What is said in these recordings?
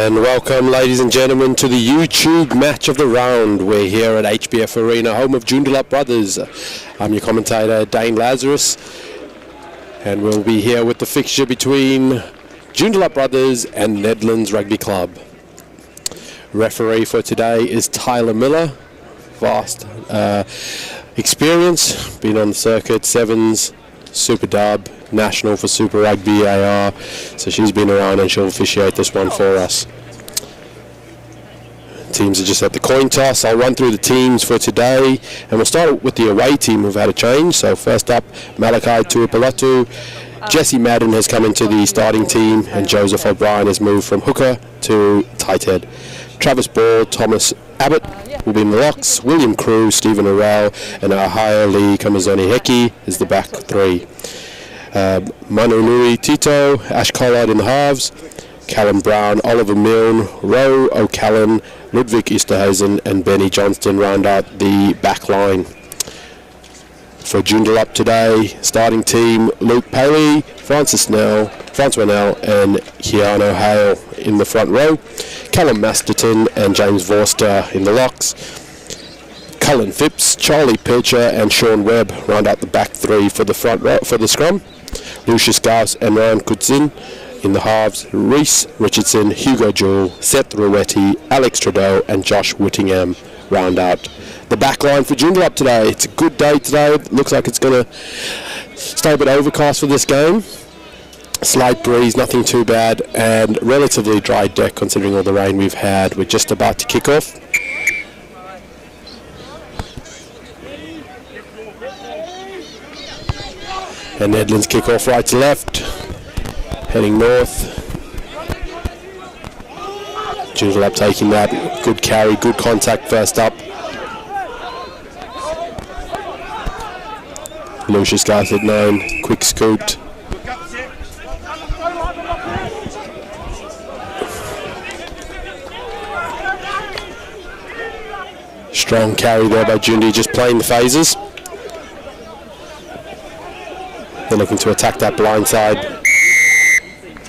And welcome, ladies and gentlemen, to the YouTube match of the round. We're here at HBF Arena, home of Joondalup Brothers. I'm your commentator, Dane Lazarus, and we'll be here with the fixture between Joondalup Brothers and Nedlands Rugby Club. Referee for today is Tyler Miller. Vast experience, been on the circuit, Sevens, Super Dub, National for Super Rugby AR, so she's been around and she'll officiate this one for us. Teams are just at the coin toss. I'll run through the teams for today, and we'll start with the away team who've had a change. So first up, Malachi Tuipolatu. Jesse Madden has come into the starting team, and Joseph O'Brien has moved from hooker to tight head. Travis Ball, Thomas Abbott will be in the locks. William Crew, Stephen Arell, and Ahaya Lee Kamazoni Heki is the back three. Manunui Tito, Ash Collard in the halves, Callum Brown, Oliver Milne, Roe O'Callaghan, Ludwig Easterhuizen and Benny Johnston round out the back line. For Joondalup today, starting team Luke Paley, Francois Nell and Keanu Hale in the front row, Callum Masterton and James Vorster in the locks, Cullen Phipps, Charlie Pilcher and Sean Webb round out the back three for the front row for the scrum. Lucius Gauss and Ryan Kutzin in the halves, Reese Richardson, Hugo Jewell, Seth Ruetti, Alex Trudeau and Josh Whittingham round out the back line for Joondalup today. It's a good day today. It looks like it's going to stay a bit overcast for this game. Slight breeze, nothing too bad, and relatively dry deck considering all the rain we've had. We're just about to kick off. And Nedlands kick off right to left, heading north. Joondalup taking that, good carry, good contact first up. Lucius Garth at 9, quick scoot. Strong carry there by Jundi, just playing the phases. They're looking to attack that blind side.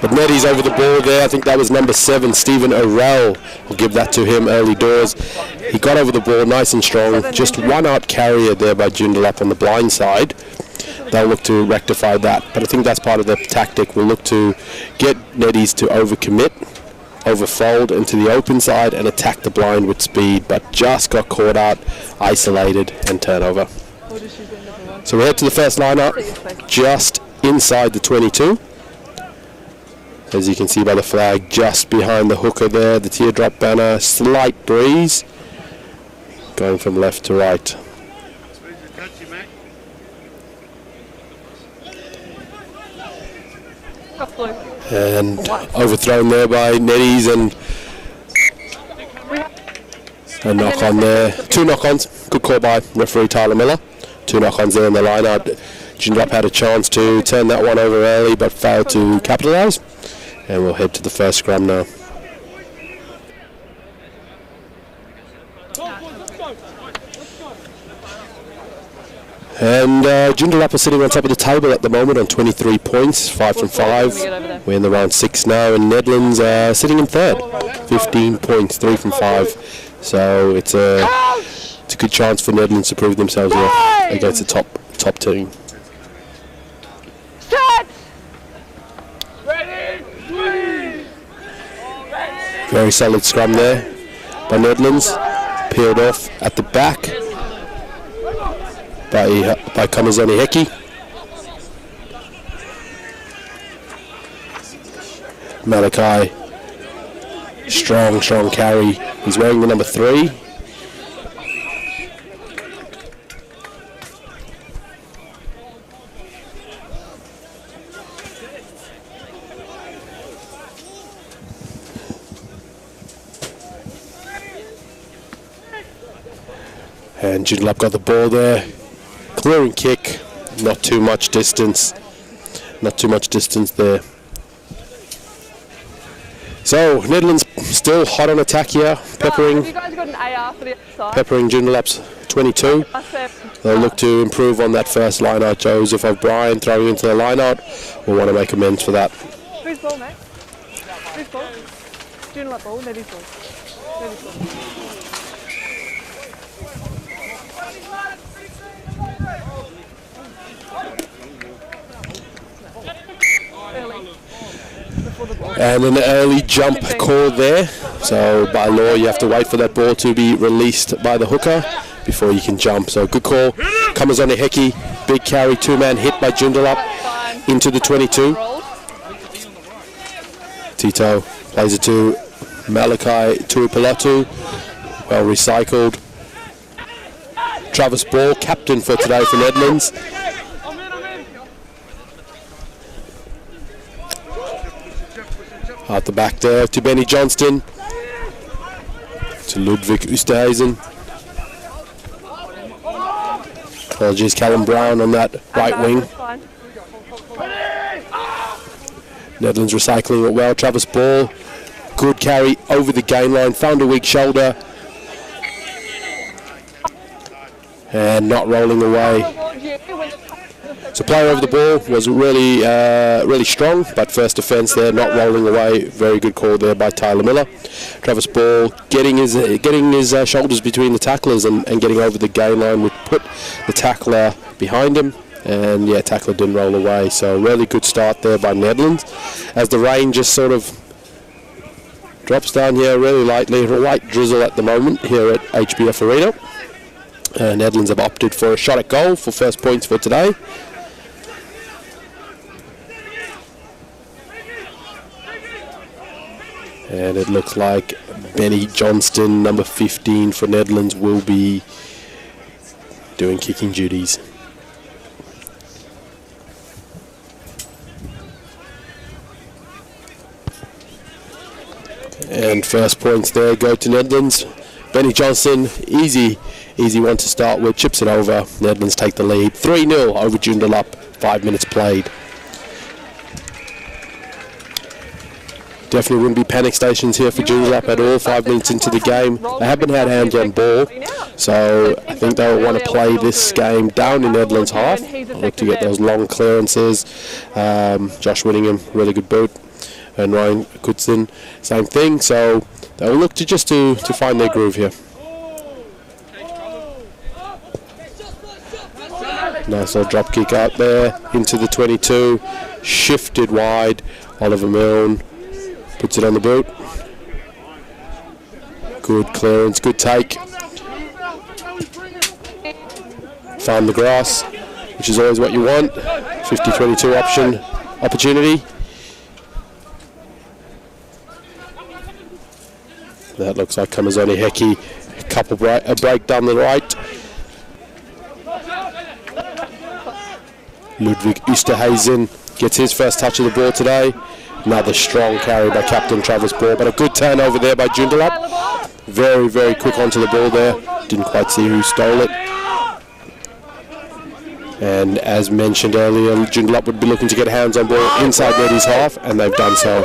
But Neddy's over the ball there. I think that was number 7, Stephen O'Rell. We'll give that to him early doors. He got over the ball nice and strong. Just one out carrier there by Joondalup on the blind side. They'll look to rectify that. But I think that's part of the tactic. We'll look to get Neddy's to overcommit, overfold into the open side and attack the blind with speed. But just got caught out, isolated and turnover. So we head to the first lineup, just inside the 22. As you can see by the flag, just behind the hooker there, the teardrop banner, slight breeze, going from left to right. And overthrown there by Neddies and a knock on there. 2 knock-ons, good call by referee Tyler Miller. 2 knock-ons there in the line-out. Joondalup had a chance to turn that one over early but failed to capitalise. And we'll head to the first scrum now. And Joondalup are sitting on top of the table at the moment on 23 points, 5 from 5. We're in the round 6 now, and Nedlands are sitting in third, 15 points, 3 from 5. So it's a good chance for Nedlands to prove themselves against the top team. Very solid scrum there by Nedlands, peeled off at the back by Kamazoni Heki. Malachi, strong carry. He's wearing the number 3. And Joondalup got the ball there. Clearing kick, not too much distance there. So Nedlands still hot on attack here, peppering Joondalup's 22. They'll look to improve on that first line out. Joseph O'Brien throwing into the line out. We'll want to make amends for that. Who's ball, mate? Who's ball? Joondalup ball, Neddy's ball. Neddy's ball. And an early jump call there. So by law, you have to wait for that ball to be released by the hooker before you can jump. So good call. Kamazoni Heki, big carry, two-man hit by Joondalup into the 22. Tito plays it to Malachi Tuipolatu. Well recycled. Travis Ball, captain for today for Nedlands. Out the back there to Benny Johnston. To Ludwig Oosterhuizen. Apologies, Callum Brown on that right wing. Nedlands recycling it well. Travis Ball, good carry over the gain line. Found a weak shoulder. And not rolling away. So play over the ball was really strong, but first defence there, not rolling away. Very good call there by Tyler Miller. Travis Ball getting his shoulders between the tacklers and getting over the gain line would put the tackler behind him. And yeah, tackler didn't roll away. So really good start there by Nedlands. As the rain just sort of drops down here really lightly, a light drizzle at the moment here at HBF Arena. Nedlands have opted for a shot at goal for first points for today. And it looks like Benny Johnston, number 15 for Nedlands, will be doing kicking duties. And first points there go to Nedlands. Benny Johnston, easy one to start with, chips it over. Nedlands take the lead. 3-0 over Joondalup, 5 minutes played. Definitely wouldn't be panic stations here for Joondalup at all. 5 minutes into the game. They haven't had hands on ball, so I think they'll want to play this game down in Nedlands half. Look to get those long clearances. Josh Whittingham, really good boot. And Ryan Goodson, same thing. So they'll look to just to find their groove here. Nice little drop kick out there into the 22. Shifted wide. Oliver Milne puts it on the boot. Good clearance, good take. Found the grass, which is always what you want. 50-22 opportunity. That looks like Kamazoni Heki. A break down the right. Ludwig Oosterhuizen gets his first touch of the ball today. Another strong carry by captain Travis Ball, but a good turnover there by Joondalup. Very, very quick onto the ball there. Didn't quite see who stole it. And as mentioned earlier, Joondalup would be looking to get hands on ball inside Neddy's half, and they've done so.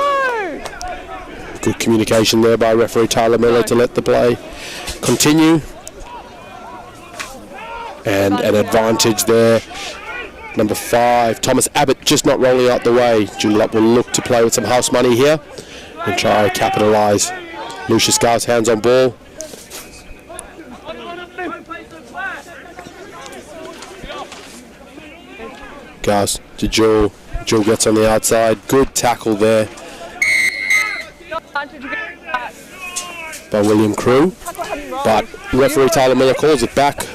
Good communication there by referee Tyler Miller to let the play continue. And an advantage there. Number 5, Thomas Abbott, just not rolling out the way. Joondalup will look to play with some house money here and try to capitalise. Lucius Gar's hands on ball. Gars to Jewel. Jewel gets on the outside. Good tackle there by William Crew. But referee Tyler Miller calls it back.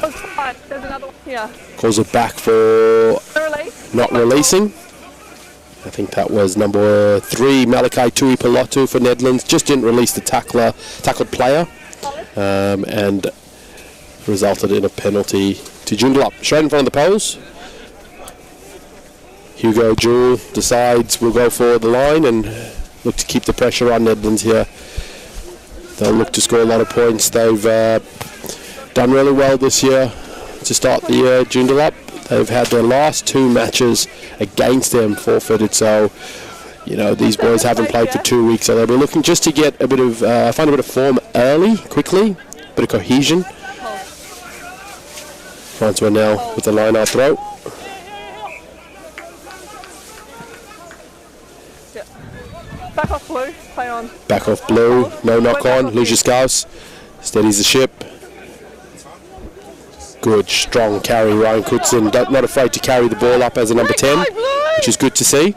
Calls it back for not releasing. I think that was number 3, Malachi Tuipolatu for Nedlands. Just didn't release the tackled player, and resulted in a penalty to Joondalup. Straight in front of the post. Hugo Jewell decides we'll go for the line and look to keep the pressure on Nedlands here. They'll look to score a lot of points. They've done really well this year to start the year. Joondalup, they've had their last 2 matches against them forfeited, so you know these boys haven't played for 2 weeks, so they'll be looking just to get a bit of find a bit of form early, quickly, a bit of cohesion. Francois now with the line out throw. Back off, Blue. Play on. Back off Blue, no knock on. Lucius Gauss steadies the ship. Good, strong carry. Ryan Coulson not afraid to carry the ball up as a number 10, which is good to see.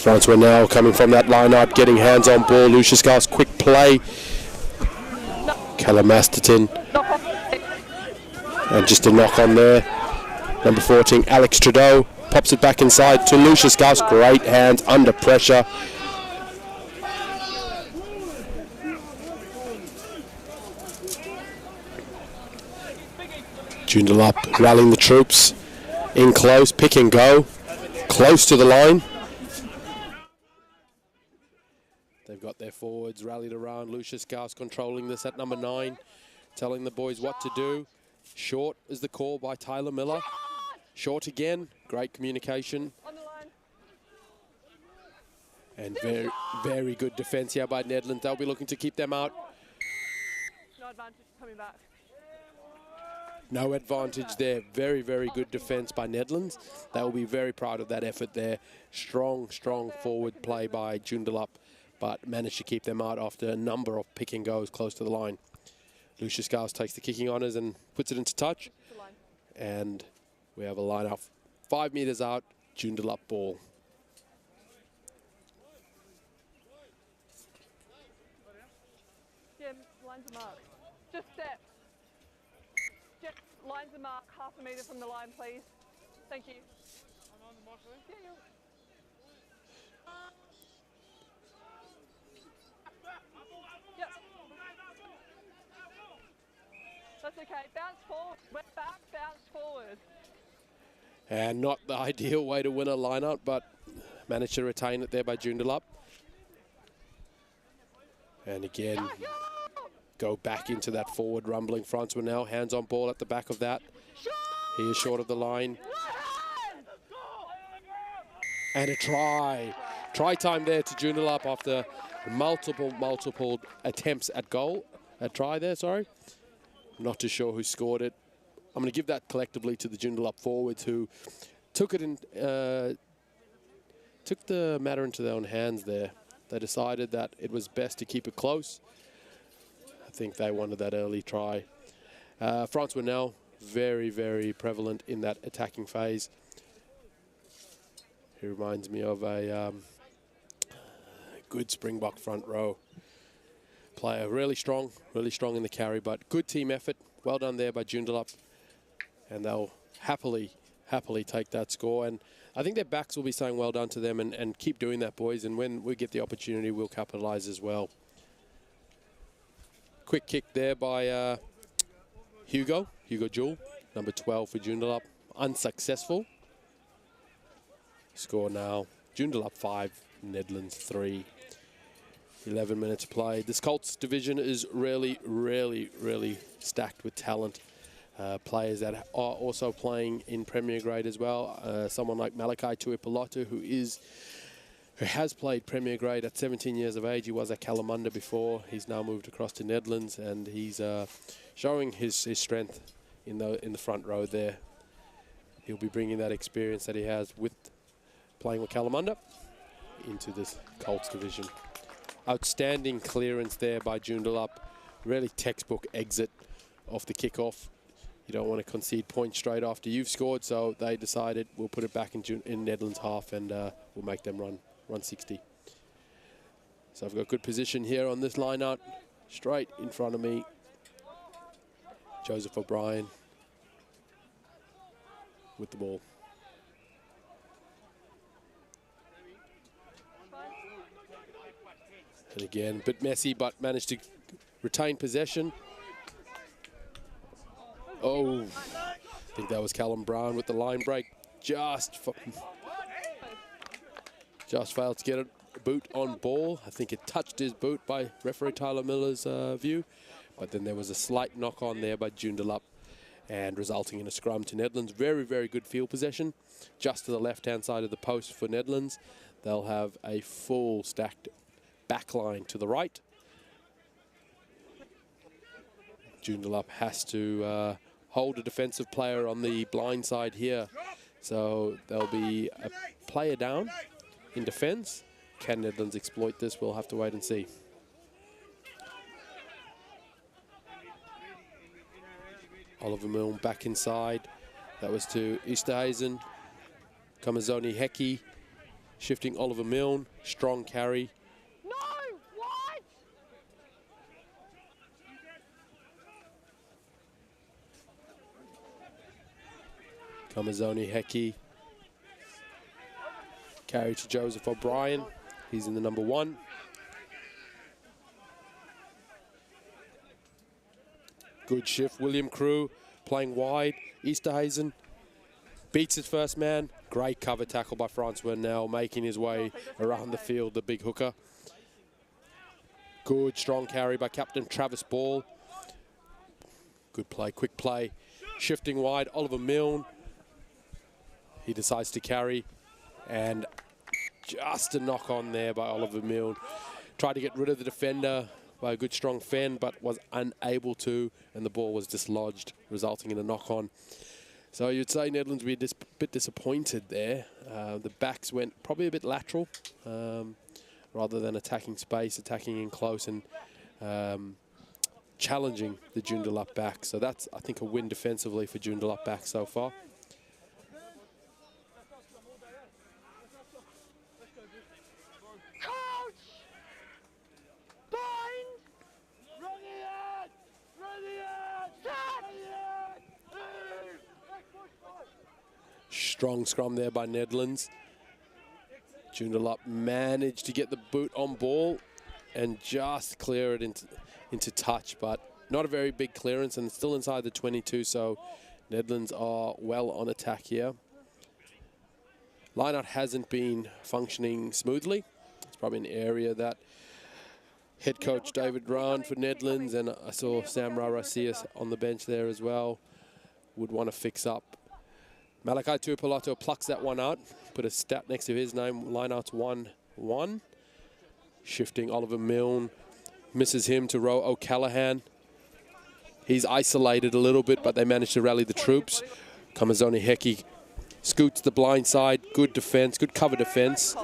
Francois now coming from that line up, getting hands on ball. Lucius Gauss, quick play. Callum Masterton. And just a knock on there. Number 14, Alex Trudeau. Pops it back inside to Lucius Gauss. Great hands under pressure. Joondalup rallying the troops. In close, pick and go. Close to the line. They've got their forwards rallied around. Lucius Gauss controlling this at number 9. Telling the boys what to do. Short is the call by Tyler Miller. Short again. Great communication. And very, very good defence here by Nedlands. They'll be looking to keep them out. No advantage coming back. No advantage there. Very, very good defence by Nedlands. They will be very proud of that effort there. Strong, strong forward play by Joondalup, but managed to keep them out after a number of pick and goes close to the line. Lucius Gauss takes the kicking honours and puts it into touch. And we have a line out 5 metres out, Joondalup ball. Yeah, lines are marked. Just step. Just lines are marked, half a metre from the line, please. Thank you. Yeah, yeah. Yep. That's okay. Bounce forward. Went back, bounce forward. And not the ideal way to win a line-out, but managed to retain it there by Joondalup. And again, go back into that forward rumbling. Francois now, hands on ball at the back of that. He is short of the line. And a try. Try time there to Joondalup after multiple attempts at goal. A try there, sorry. Not too sure who scored it. I'm going to give that collectively to the Joondalup forwards who took it in, took the matter into their own hands there. They decided that it was best to keep it close. I think they wanted that early try. Francois now very, very prevalent in that attacking phase. He reminds me of a good Springbok front row player. Really strong in the carry, but good team effort. Well done there by Joondalup. And they'll happily take that score. And I think their backs will be saying well done to them and keep doing that, boys. And when we get the opportunity, we'll capitalise as well. Quick kick there by Hugo Jewell, number 12 for Joondalup. Unsuccessful. Score now, Joondalup 5, Nedlands 3. 11 minutes played. This Colts division is really stacked with talent. Players that are also playing in Premier Grade as well. Someone like Malachi Tuipolotu, who has played Premier Grade at 17 years of age. He was at Kalamunda before. He's now moved across to Nedlands, and he's showing his strength in the front row there. He'll be bringing that experience that he has with playing with Kalamunda into this Colts division. Outstanding clearance there by Joondalup. Really textbook exit off the kickoff. You don't want to concede points straight after you've scored, so they decided we'll put it back in Nedlands half and we'll make them run 60. So I've got good position here on this line out. Straight in front of me, Joseph O'Brien with the ball. And again, a bit messy, but managed to retain possession. Oh, I think that was Callum Brown with the line break. Just failed to get a boot on ball. I think it touched his boot by referee Tyler Miller's view. But then there was a slight knock on there by Joondalup and resulting in a scrum to Nedlands. Very, very good field possession. Just to the left-hand side of the post for Nedlands. They'll have a full stacked back line to the right. Joondalup has to hold a defensive player on the blind side here. So there'll be a player down in defence Can Nedlands exploit this? We'll have to wait and see. Oliver Milne back inside. That was to Easterhuizen. Kamazoni Heki shifting Oliver Milne. Strong carry. No! What? Kamazoni Heki. Carry to Joseph O'Brien. He's in the number 1. Good shift. William Crew playing wide. Easterhuizen beats his first man. Great cover tackle by Francois now, making his way around the field, the big hooker. Good strong carry by Captain Travis Ball. Good play, quick play. Shifting wide, Oliver Milne. He decides to carry, and just a knock on there by Oliver Milne. Tried to get rid of the defender by a good strong fend, but was unable to, and the ball was dislodged, resulting in a knock on. So you'd say Nedlands were a bit disappointed there. The backs went probably a bit lateral, rather than attacking space, attacking in close and challenging the Joondalup back. So that's, I think, a win defensively for Joondalup back so far. Strong scrum there by Nedlands. Joondalup managed to get the boot on ball and just clear it into touch, but not a very big clearance, and still inside the 22, so Nedlands are well on attack here. Lineout hasn't been functioning smoothly. It's probably an area that head coach David Round for Nedlands, and I saw Sam Raracias on the bench there as well, would want to fix up. Malachi Tuipulotu plucks that one out, put a stat next to his name, lineouts 1-1. Shifting Oliver Milne, misses him to Ro O'Callaghan. He's isolated a little bit, but they managed to rally the troops. Kamazoni Heki scoots the blind side, good defense, good cover defense.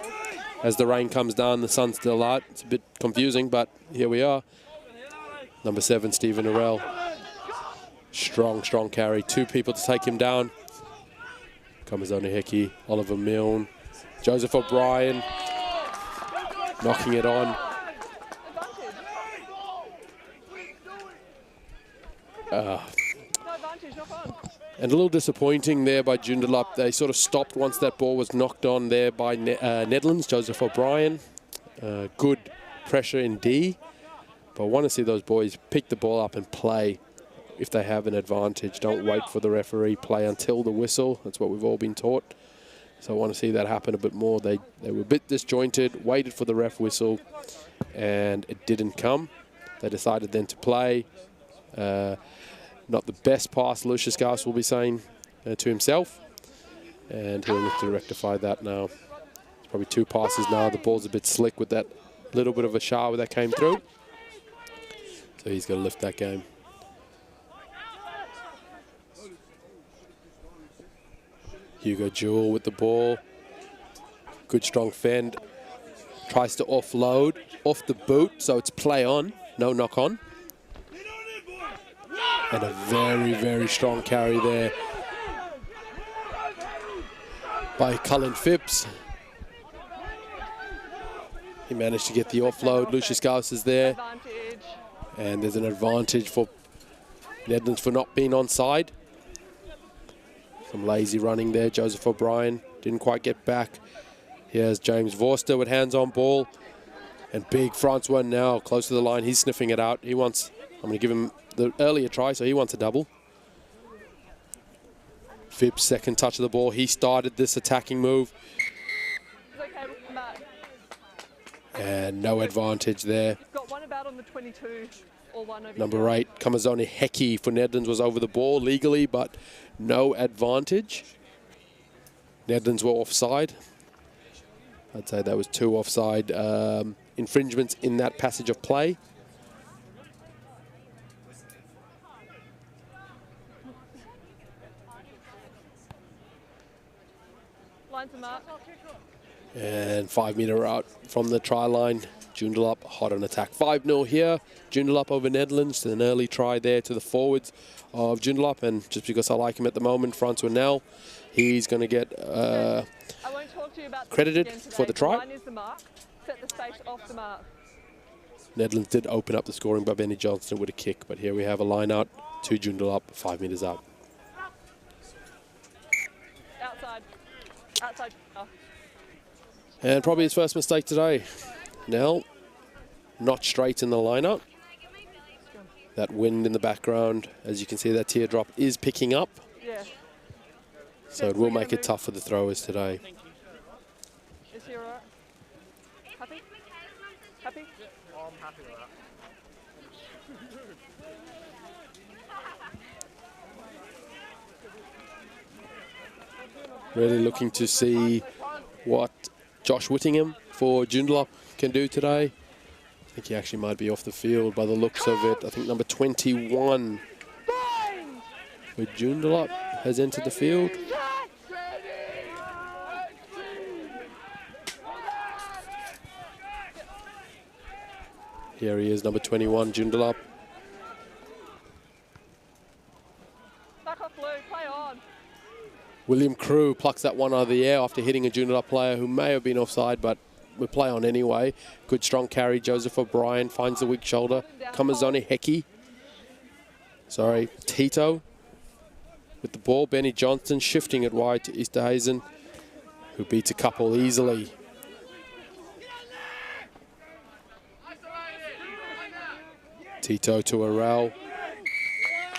As the rain comes down, the sun's still out. It's a bit confusing, but here we are. Number 7, Stephen Arell. Strong, strong carry. 2 people to take him down. Kamazoni Heki, Oliver Milne, Joseph O'Brien, knocking it on. And a little disappointing there by Joondalup. They sort of stopped once that ball was knocked on there by Nedlands, Joseph O'Brien. Good pressure in D. But I want to see those boys pick the ball up and play if they have an advantage. Don't wait for the referee, play until the whistle. That's what we've all been taught. So I want to see that happen a bit more. They were a bit disjointed, waited for the ref whistle, and it didn't come. They decided then to play. Not the best pass, Lucius Gauss will be saying to himself. And he'll look to rectify that now. It's probably 2 passes now. The ball's a bit slick with that little bit of a shower that came through. So he's got to lift that game. Hugo Jewell with the ball. Good strong fend. Tries to offload off the boot, so it's play on, no knock on. And a very, very strong carry there by Cullen Phipps. He managed to get the offload. Lucius Gauss is there. And there's an advantage for Nedlands for not being onside. Some lazy running there. Joseph O'Brien didn't quite get back. Here's James Vorster with hands on ball. And big Francois now close to the line. He's sniffing it out. He wants, I'm going to give him the earlier try, so he wants a double. Phipps, second touch of the ball. He started this attacking move. And no advantage there. Got one about on the 22 or one over. Number 8, Kamazoni Heki for Nedlands was over the ball legally, but no advantage. Nedlands were offside. I'd say that was 2 offside infringements in that passage of play. Lines are marked. And 5 metre out from the try line. Joondalup hot on attack. 5-0 here. Joondalup over Nedlands. An early try there to the forwards of Joondalup. And just because I like him at the moment, Francois Nell, he's going to get I won't talk to you about credited again today. for the try. Line is the mark. Set the space off the mark. Nedlands did open up the scoring by Benny Johnston with a kick. But here we have a line out to Joondalup, 5 metres out. Outside. Outside. Oh. And probably his first mistake today. Nell, not straight in the lineup. That wind in the background, as you can see, that teardrop is picking up. Yeah. So it will make it tough for the throwers today. Is he alright? Happy? Happy? Oh, I'm happy with that. Really looking to see what Josh Whittingham for Joondalup can do today. I think he actually might be off the field by the looks of it. I think number 21 with Joondalup has entered the field. Here he is, number 21, Joondalup. Back off, Lou. Play on. William Crew plucks that one out of the air after hitting a Joondalup player who may have been offside, but we play on anyway. Good strong carry. Joseph O'Brien finds the weak shoulder. Kamazoni Heki. Sorry, Tito with the ball. Benny Johnston shifting it wide to Easterhazen, who beats a couple easily. Tito to Arel.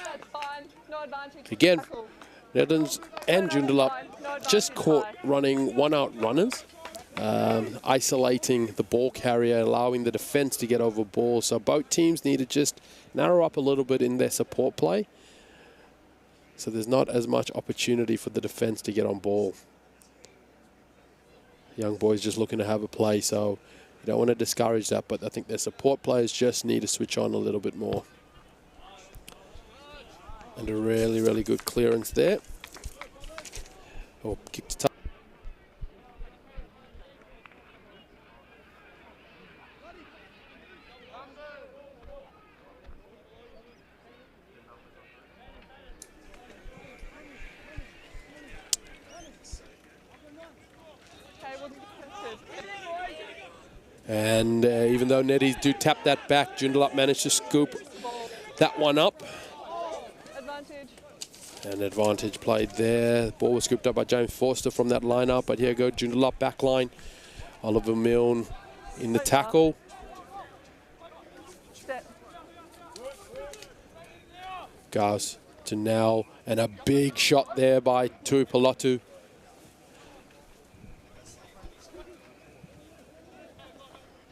That's fine. No advantage. Again, Tackle. Nedlands and Joondalup just caught running one-out runners, isolating the ball carrier, allowing the defence to get over ball. So both teams need to just narrow up a little bit in their support play. So there's not as much opportunity for the defence to get on ball. Young boys just looking to have a play, so you don't want to discourage that, but I think their support players just need to switch on a little bit more. And a really, really good clearance there. Oh, kick to touch. And even though Neddies do tap that back, Joondalup managed to scoop that one up. Advantage. An advantage played there. The ball was scooped up by James Forster from that lineup, but here go Joondalup back line. Oliver Milne in the tackle. Step. Goes to Nell, and a big shot there by Tui Palotu.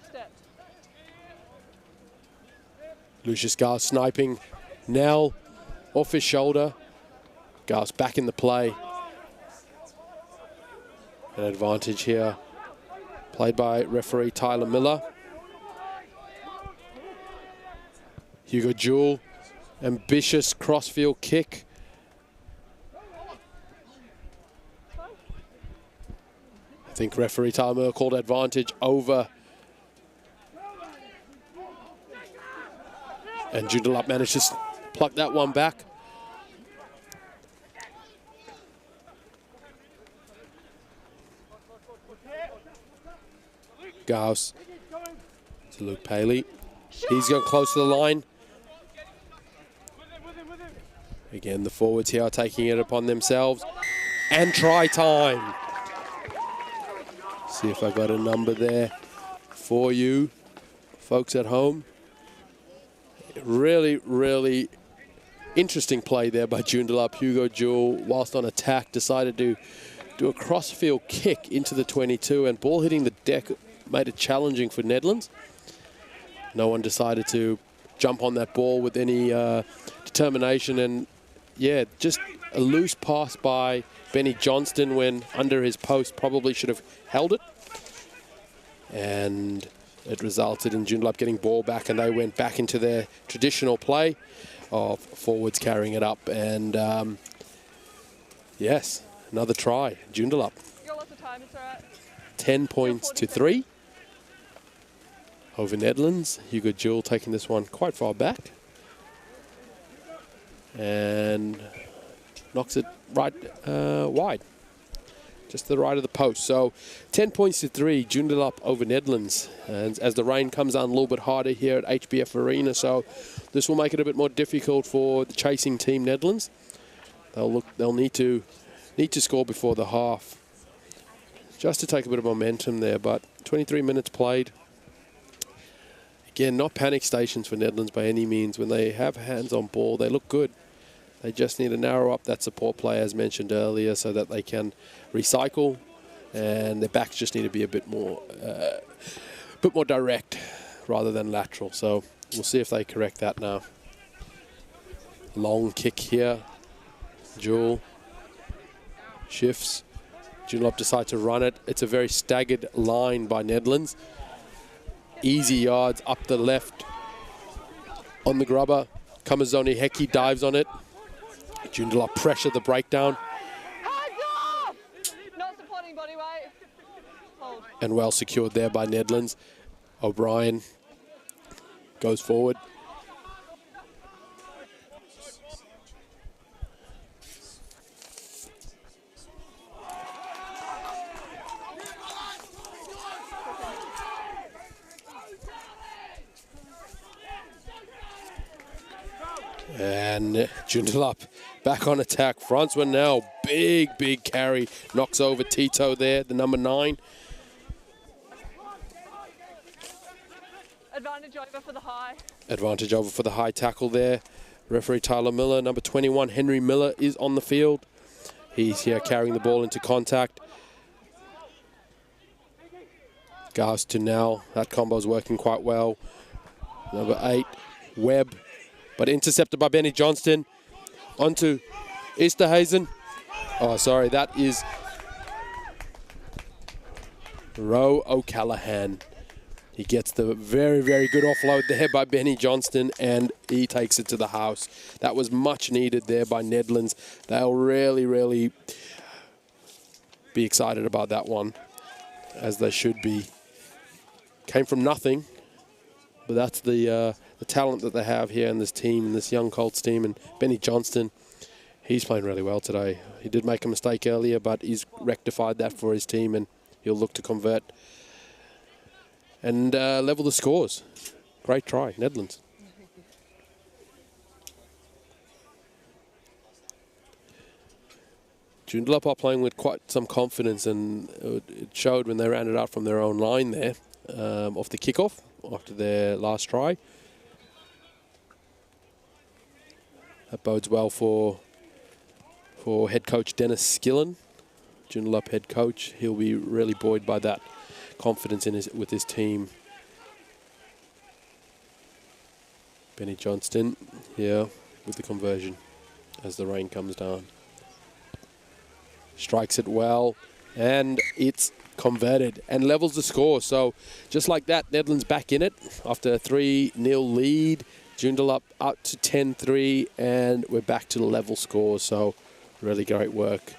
Step. Lucius Gars sniping Nell off his shoulder. Gars back in the play. An advantage here played by referee Tyler Miller. Hugo Jewell, ambitious crossfield kick. I think referee Tyler Miller called advantage over. And Joondalup managed to pluck that one back. Gauss to Luke Paley. He's going close to the line. Again, the forwards here are taking it upon themselves. And try time. See if I got a number there for you, folks at home. Really, really interesting play there by Joondalup. Hugo Jewell, whilst on attack, decided to do a crossfield kick into the 22, and ball hitting the deck made it challenging for Nedlands. No one decided to jump on that ball with any determination, and yeah, just a loose pass by Benny Johnston when under his post, probably should have held it. And it resulted in Joondalup getting ball back, and they went back into their traditional play of forwards carrying it up. And yes, another try, Joondalup. You got lots of time, it's all right. 10 points to 3 over Nedlands. Hugo Jewell taking this one quite far back. And knocks it right wide. Just to the right of the post. So 10 points to 3, Joondalup over Nedlands. And as the rain comes down a little bit harder here at HBF Arena, so this will make it a bit more difficult for the chasing team Nedlands. They'll need to score before the half, just to take a bit of momentum there. But 23 minutes played. Again, not panic stations for Nedlands by any means. When they have hands on ball, they look good. They just need to narrow up that support play, as mentioned earlier, so that they can recycle, and their backs just need to be a bit more direct rather than lateral. So we'll see if they correct that now. Long kick here. Jewell shifts. Joondalup decide to run it. It's a very staggered line by Nedlands. Easy yards up the left on the grubber. Kamazoni Heki dives on it. Joondalup pressure the breakdown. Hands off! Not supporting body weight. Hold. And well secured there by Nedlands. O'Brien goes forward. And Joondalup back on attack. Francois now, big carry. Knocks over Tito there, the number 9. Advantage over for the high. Advantage over for the high tackle there. Referee Tyler Miller, number 21, Henry Miller is on the field. He's here carrying the ball into contact. Gauss to Nell. That combo's working quite well. Number 8, Webb. But intercepted by Benny Johnston. Onto Easterhazen. Oh, sorry, that is Roe O'Callaghan. He gets the very good offload there by Benny Johnston, and he takes it to the house. That was much needed there by Nedlands. They'll really be excited about that one, as they should be. Came from nothing, but that's the talent that they have here in this team, in this young Colts team. And Benny Johnston, he's playing really well today. He did make a mistake earlier, but he's rectified that for his team, and he'll look to convert and level the scores. Great try, Nedlands. Joondalup are playing with quite some confidence, and it showed when they ran it out from their own line there, off the kickoff after their last try. That bodes well for head coach Dennis Skillen, Joondalup head coach. He'll be really buoyed by that confidence with his team. Benny Johnston here with the conversion as the rain comes down. Strikes it well, and it's converted and levels the score. So just like that, Nedlands back in it after a 3-0 lead. Joondalup up to 10-3, and we're back to the level score. So really great work.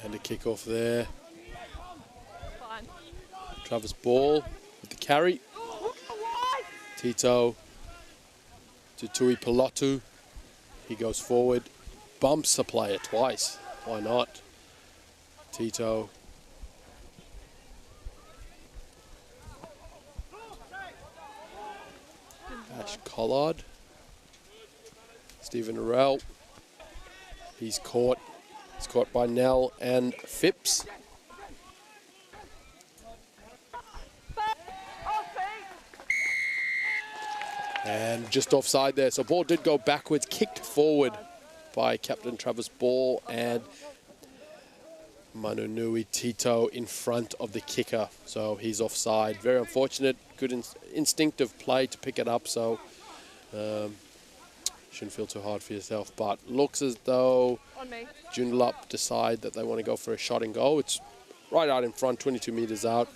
And a kickoff there. Fine. Travis Ball with the carry. Tito to Tui Pilotu. He goes forward, bumps a player twice. Why not? Tito. Ash Collard. Stephen Arell. He's caught. He's caught by Nell and Phipps. And just offside there. So ball did go backwards, kicked forward by Captain Travis Ball, and Manunui Tito in front of the kicker. So he's offside. Very unfortunate. Good instinctive play to pick it up. So Shouldn't feel too hard for yourself, but looks as though On me. Joondalup decide that they want to go for a shot and goal. It's right out in front, 22 metres out.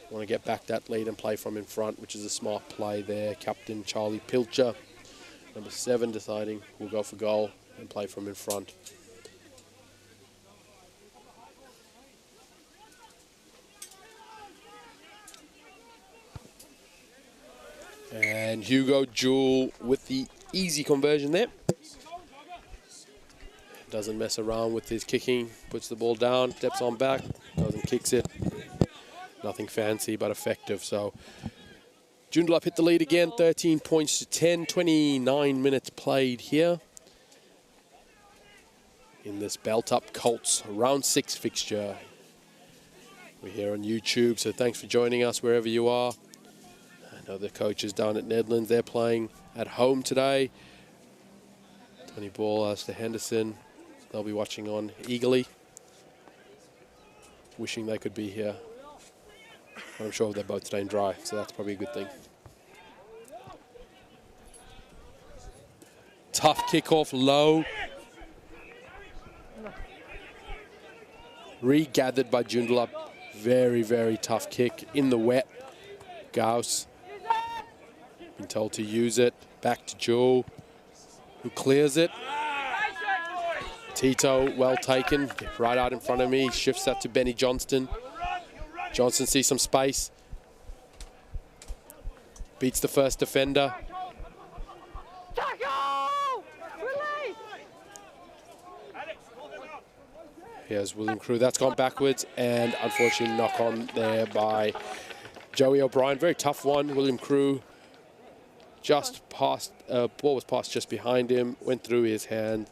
Want to get back that lead and play from in front, which is a smart play there. Captain Charlie Pilcher, number 7, deciding we'll go for goal and play from in front. And Hugo Jewell with the easy conversion there. Doesn't mess around with his kicking, puts the ball down, steps on back, goes and kicks it. Nothing fancy, but effective. So Joondalup hit the lead again, 13 points to 10, 29 minutes played here in this Belt-Up Colts round 6 fixture. We're here on YouTube, so thanks for joining us wherever you are. I know the coaches down at Nedlands, they're playing at home today. Tony Ball, Alistair Henderson, they'll be watching on eagerly, wishing they could be here. But I'm sure they're both staying dry, so that's probably a good thing. Tough kickoff, low. Regathered by Joondalup. Very, very tough kick in the wet. Gauss been told to use it. Back to Jewell, who clears it. Tito, well taken, right out in front of me. Shifts that to Benny Johnston. Johnston sees some space. Beats the first defender. Here's William Crew. That's gone backwards, and unfortunately knock on there by Joey O'Brien. Very tough one. William Crew just passed, ball was passed just behind him, went through his hand,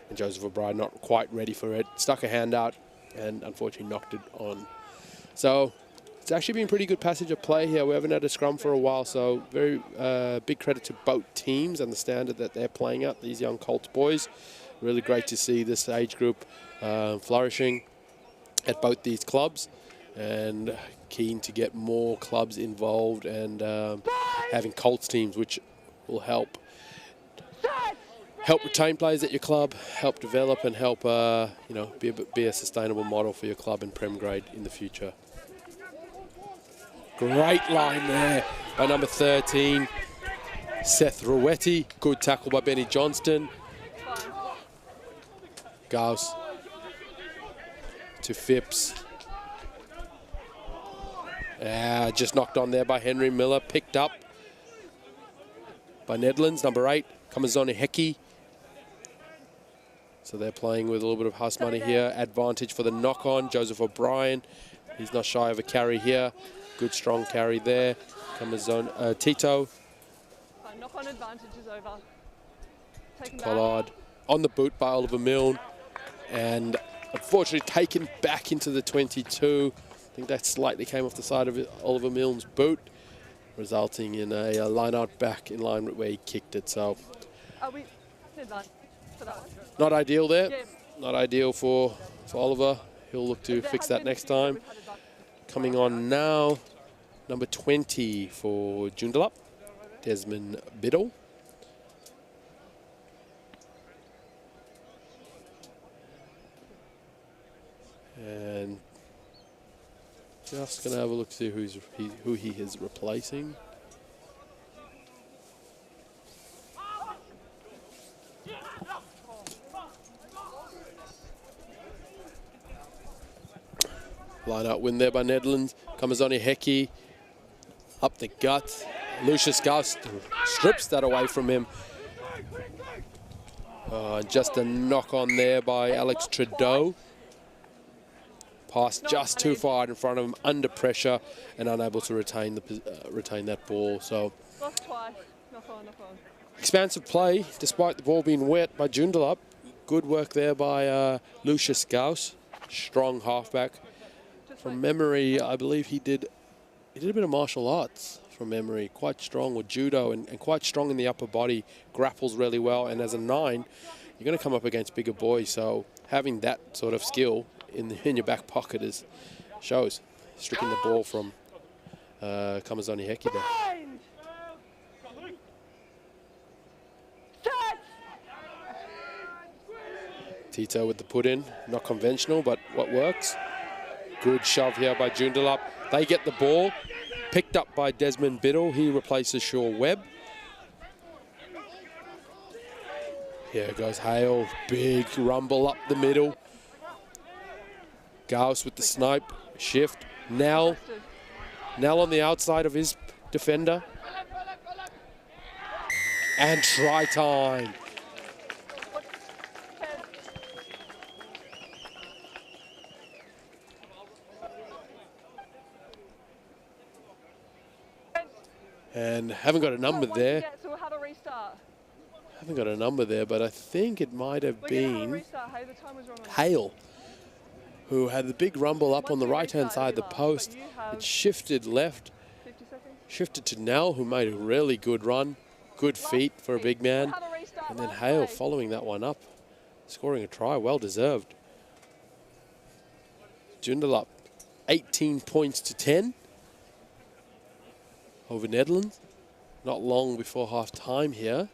and Joseph O'Brien not quite ready for it. Stuck a hand out and unfortunately knocked it on. So it's actually been pretty good passage of play here. We haven't had a scrum for a while, so very big credit to both teams and the standard that they're playing at, these young Colts boys. Really great to see this age group flourishing at both these clubs, and keen to get more clubs involved and having Colts teams, which will help retain players at your club, help develop and help you know, be a sustainable model for your club in Prem grade in the future. Great line there by number 13, Seth Rowetti. Good tackle by Benny Johnston. Gauss to Phipps. Just knocked on there by Henry Miller. Picked up by Nedlands, number 8, Kamazoni Heki. So they're playing with a little bit of house money here. Advantage for the knock-on. Joseph O'Brien, he's not shy of a carry here. Good strong carry there. Kamazoni, Tito. Knock-on advantage is over. Taken Pollard on the boot by Oliver Milne, and unfortunately taken back into the 22. I think that slightly came off the side of Oliver Milne's boot, resulting in a line out back in line with where he kicked it. So not ideal there. Yeah. Not ideal for Oliver. He'll look to fix that next time. Coming on now, number 20 for Joondalup, Desmond Biddle. And just going to have a look to see who he is replacing. Line out win there by Nedlands. Kamazoni Heki up the gut. Lucius Gauss strips that away from him. Just a knock on there by Alex Trudeau. Pass just too far in front of him, under pressure, and unable to retain that ball. So lost twice. Knock on. Expansive play, despite the ball being wet by Joondalup. Good work there by Lucius Gauss, strong halfback. From memory, I believe he did a bit of martial arts from memory. Quite strong with judo and quite strong in the upper body. Grapples really well, and as a 9, you're going to come up against bigger boys. So having that sort of skill in your back pocket shows. Stripping the ball from Kamazoni Heki there. Tito with the put in. Not conventional, but what works. Good shove here by Joondalup. They get the ball. Picked up by Desmond Biddle. He replaces Shaw Webb. Here goes Hale. Big rumble up the middle. Gauss with the snipe. Shift. Nell on the outside of his defender. And try time. And haven't got a number there. So we'll have a restart. Haven't got a number there, but I think it might have been Hale, who had the big rumble up on the right-hand side of the post. It shifted left, shifted to Nell, who made a really good run. Good feet for a big man. And then Hale following that one up, scoring a try, well deserved. Joondalup, 18 points to 10 over Nedlands. Not long before half time here.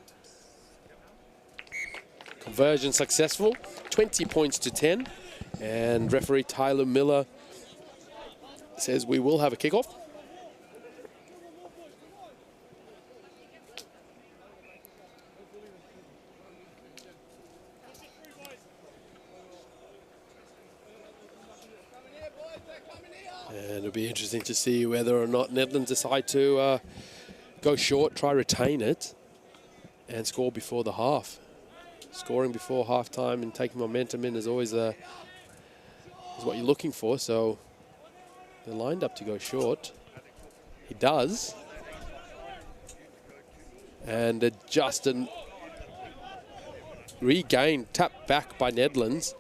Conversion successful, 20 points to 10. And referee Tyler Miller says we will have a kickoff. And it'll be interesting to see whether or not Nedlands decide to go short, try retain it, and score before the half. Scoring before halftime and taking momentum in is always is what you're looking for. So they're lined up to go short. He does. And Justin regained, tapped back by Nedlands.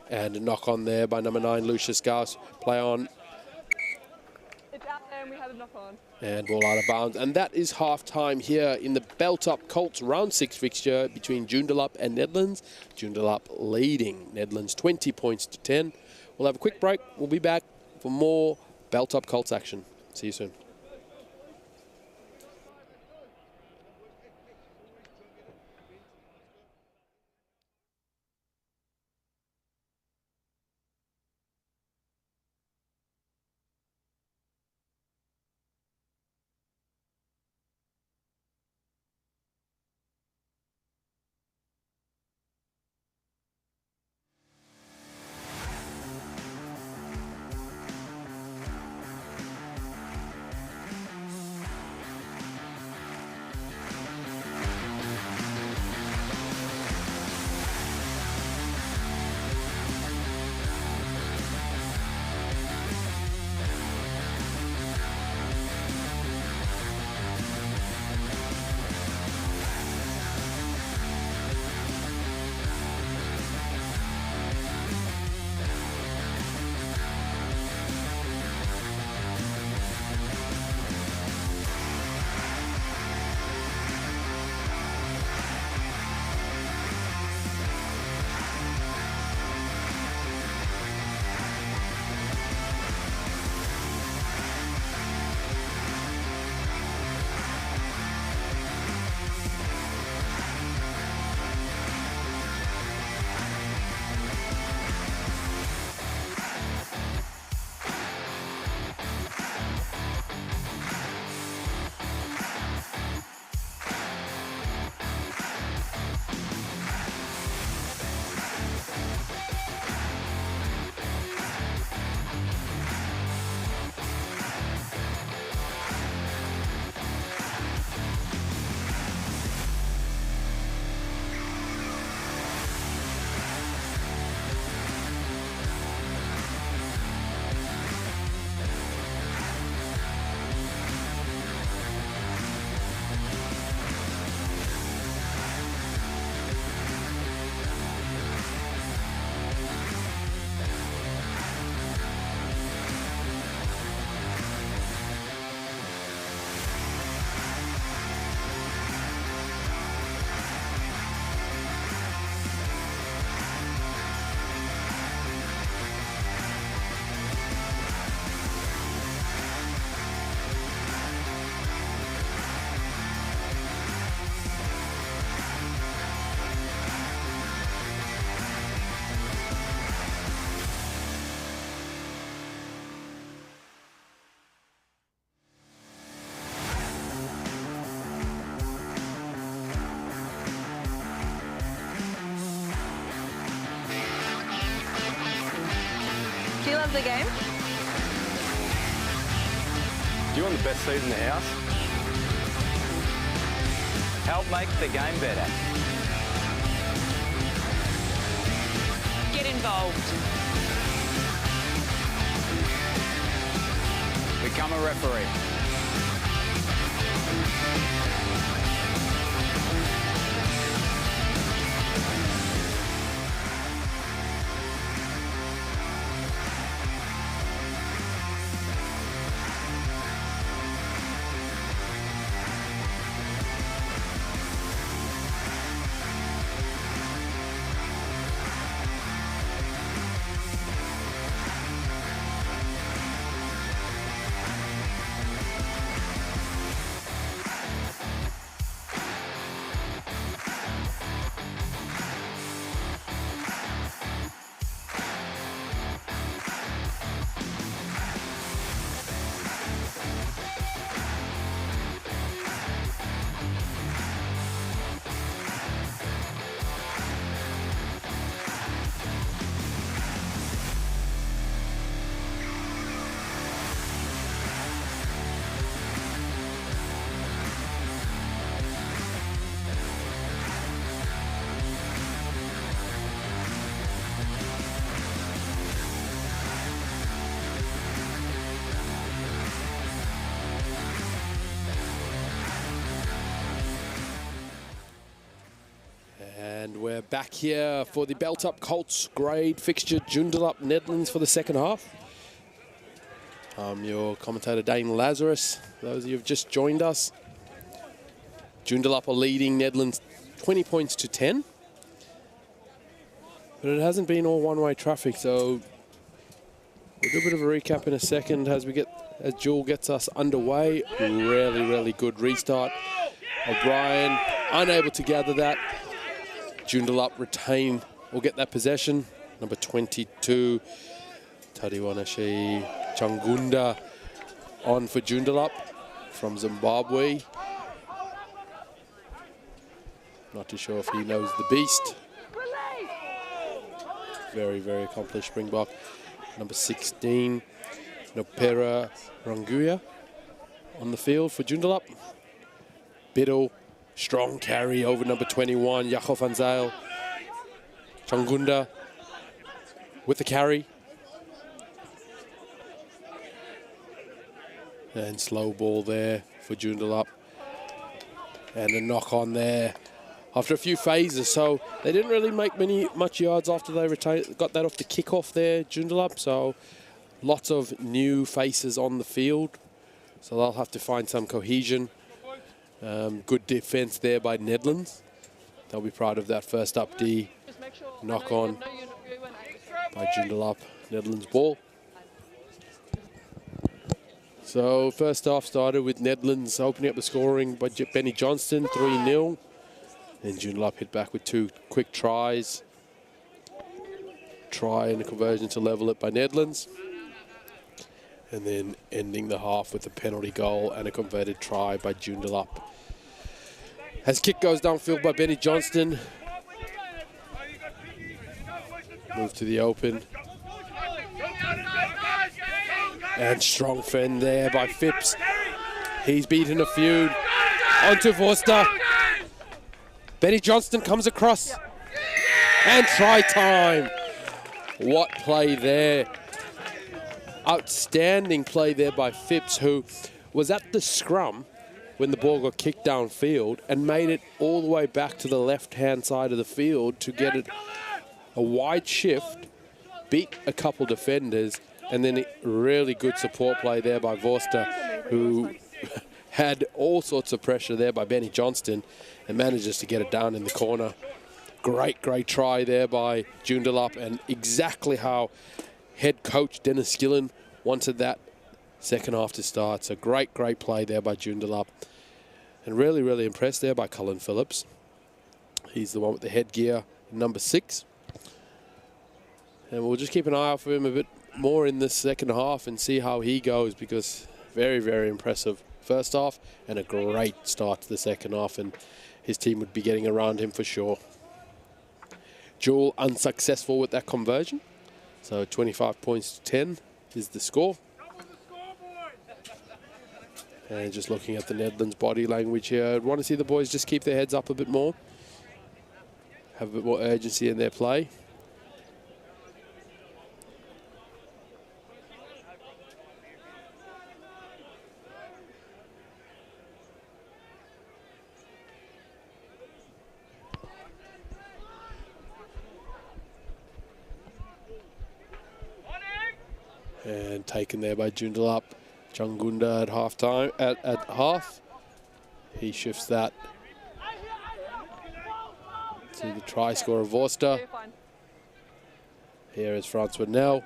And a knock on there by number 9, Lucius Gauss. Play on. It's out there and we had a knock on. And ball out of bounds. And that is half-time here in the Belt-Up Colts round 6 fixture between Joondalup and Nedlands. Joondalup leading Nedlands 20 points to 10. We'll have a quick break. We'll be back for more Belt-Up Colts action. See you soon. of the game? Do you want the best seat in the house? Help make the game better. Get involved. Become a referee. And we're back here for the belt-up Colts grade fixture, Joondalup Nedlands for the second half. I'm your commentator, Dane Lazarus. Those of you who have just joined us. Joondalup are leading Nedlands 20 points to 10. But it hasn't been all one-way traffic, so we'll do a bit of a recap in a second as Jewel gets us underway. Really good restart. O'Brien unable to gather that. Joondalup retain or get that possession. Number 22, Tadiwanashi Changunda on for Joondalup from Zimbabwe. Not too sure if he knows the beast. Very accomplished Springbok. Number 16, Nopera Ranguya on the field for Joondalup. Biddle, strong carry over number 21, Jacob van Zyl. Changunda with the carry. And slow ball there for Joondalup. And a knock on there after a few phases. So they didn't really make much yards after they got that off the kickoff there, Joondalup. So lots of new faces on the field. So they'll have to find some cohesion. Good defense there by Nedlands. They'll be proud of that first up D. Knock on by Joondalup. Nedlands ball. So first half started with Nedlands opening up the scoring by Benny Johnston, 3-0. Then Joondalup hit back with 2 quick tries. Try and a conversion to level it by Nedlands. And then ending the half with a penalty goal and a converted try by Joondalup. As kick goes downfield by Benny Johnston. Move to the open. And strong fend there by Phipps. He's beaten a few. Onto Forster. Benny Johnston comes across. And try time. What play there. Outstanding play there by Phipps, who was at the scrum when the ball got kicked downfield and made it all the way back to the left-hand side of the field to get it a wide shift, beat a couple defenders, and then a really good support play there by Forster, who had all sorts of pressure there by Benny Johnston and manages to get it down in the corner. Great try there by Joondalup, and exactly how head coach Dennis Skillen wanted that second half to start. So great play there by Joondalup. And really impressed there by Colin Phillips. He's the one with the headgear, number 6. And we'll just keep an eye out for him a bit more in the second half and see how he goes, because very impressive first half and a great start to the second half, and his team would be getting around him for sure. Jewel unsuccessful with that conversion. So 25 points to 10 is the score. And just looking at the Nedlands body language here, I'd want to see the boys just keep their heads up a bit more. Have a bit more urgency in their play. And taken there by Joondalup. Jungunda at half time, at half. He shifts that to the try scorer Vorster. Here is Francois Nell.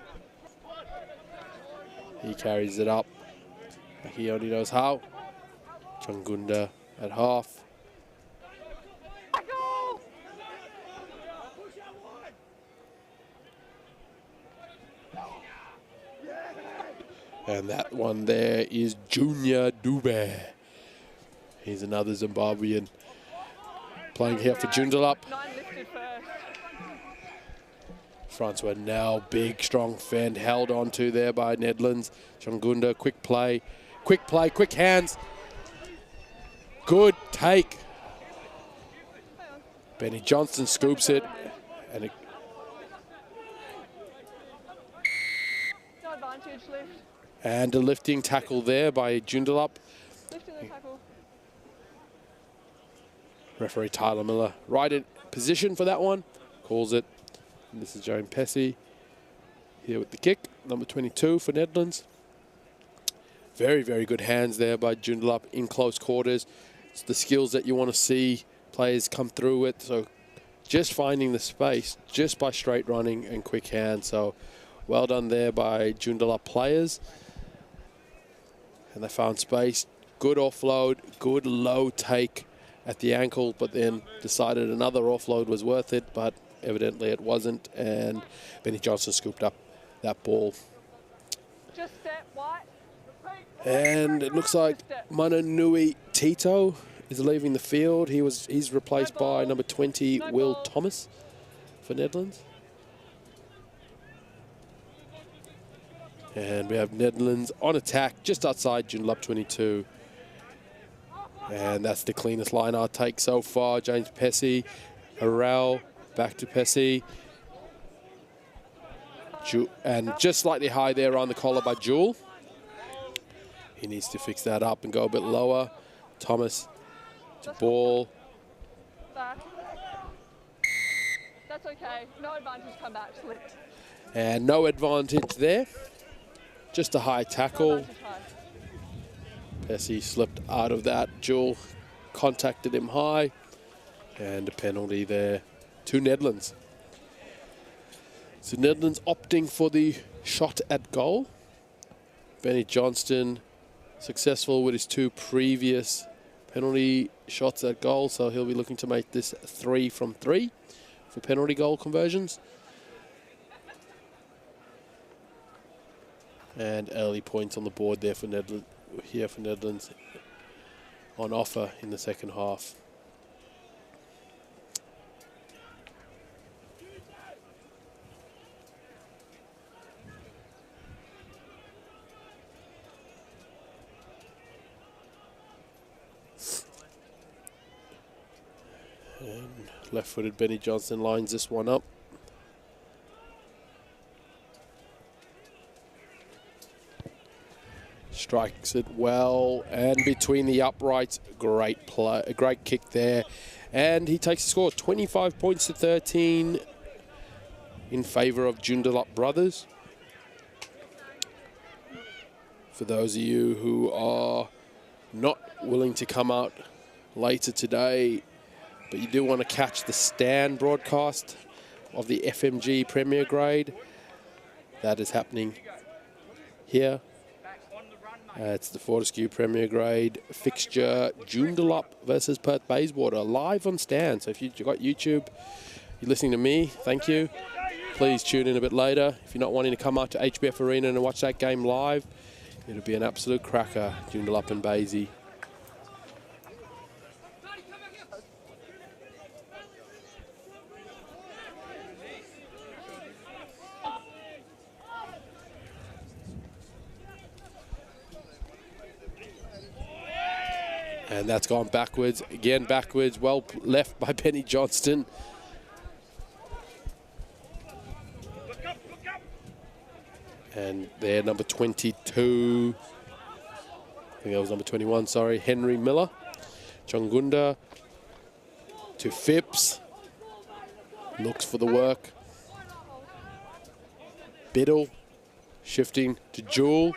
He carries it up. He only knows how. Jungunda at half. And that one there is Junior Dube. He's another Zimbabwean playing here for Joondalup. Francois now, big, strong fend, held on to there by Nedlands. Jungunda, quick play, quick hands. Good take. Benny Johnston scoops it. And it No advantage, lift. and a lifting tackle there by Joondalup. Lifting the tackle. Referee Tyler Miller right in position for that one. Calls it. And this is Joan Pesci here with the kick. Number 22 for Nedlands. Very, very good hands there by Joondalup in close quarters. It's the skills that you want to see players come through with. So just finding the space just by straight running and quick hands. So well done there by Joondalup players. And they found space. Good offload, good low take at the ankle, but then decided another offload was worth it, but evidently it wasn't, and Benny Johnson scooped up that ball. Just step, white. And it looks like Mananui Tito is leaving the field. He's replaced by number 20, Will Thomas for Nedlands. And we have Nedlands on attack just outside Joondalup 22. And that's the cleanest line out take so far. James Pesci, Harrell, back to Pesci. And just slightly high there on the collar by Jewel. He needs to fix that up and go a bit lower. Thomas to ball. Back. That's okay. No advantage, come back, slip. And no advantage there. Just a high tackle. Advantage high. Pesci slipped out of that. Jewel contacted him high. And a penalty there to Nedlands. So Nedlands opting for the shot at goal. Benny Johnston successful with his two previous penalty shots at goal, so he'll be looking to make this 3 from 3 for penalty goal conversions. And early points on the board there for Nedlands on offer in the second half. And left-footed Benny Johnston lines this one up. Strikes it well, and between the uprights, great play, a great kick there. And he takes the score, 25 points to 13 in favour of Joondalup brothers. For those of you who are not willing to come out later today, but you do want to catch the Stan broadcast of the FMG Premier Grade, that is happening here. It's the Fortescue Premier Grade fixture, Joondalup versus Perth Bayswater, live on Stan. So if you've got YouTube, you're listening to me, thank you. Please tune in a bit later. If you're not wanting to come out to HBF Arena and watch that game live, it'll be an absolute cracker, Joondalup and Baysy. And that's gone backwards. Again, backwards. Well left by Benny Johnston. And there, number 22. I think that was number 21, sorry. Henry Miller. Changunda to Phipps. Looks for the work. Biddle shifting to Jewel.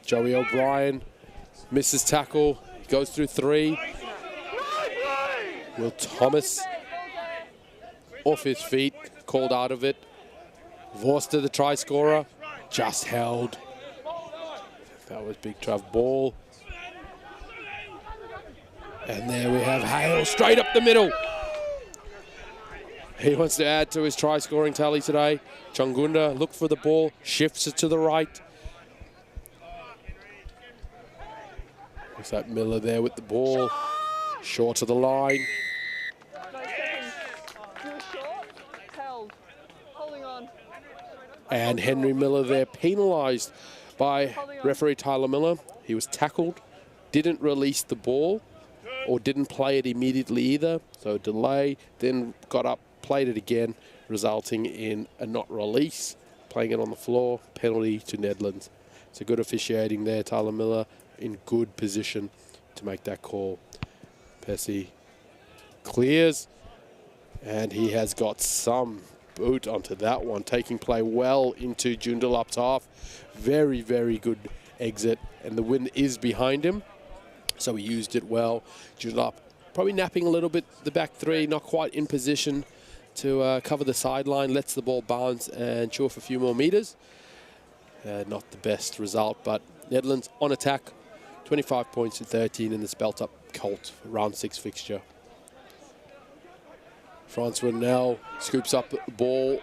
Joey O'Brien misses tackle. Goes through 3. Will Thomas off his feet, called out of it. Vorster, the try scorer, just held. That was Big Trav ball. And there we have Hale straight up the middle. He wants to add to his try scoring tally today. Changunda look for the ball, shifts it to the right. Looks like Miller there with the ball. Short of the line. And Henry Miller there penalised by referee Tyler Miller. He was tackled, didn't release the ball, or didn't play it immediately either. So delay, then got up, played it again, resulting in a not release, playing it on the floor, penalty to Nedlands. So good officiating there, Tyler Miller in good position to make that call. Pesci clears, and he has got some boot onto that one, taking play well into Joondalup's half. Very, very good exit, and the win is behind him, so he used it well. Joondalup probably napping a little bit the back 3, not quite in position to cover the sideline, lets the ball bounce and chew off a few more meters. Not the best result, but Nedlands on attack, 25 points to 13 in the spelt-up Colts round 6 fixture. Francois now scoops up the ball,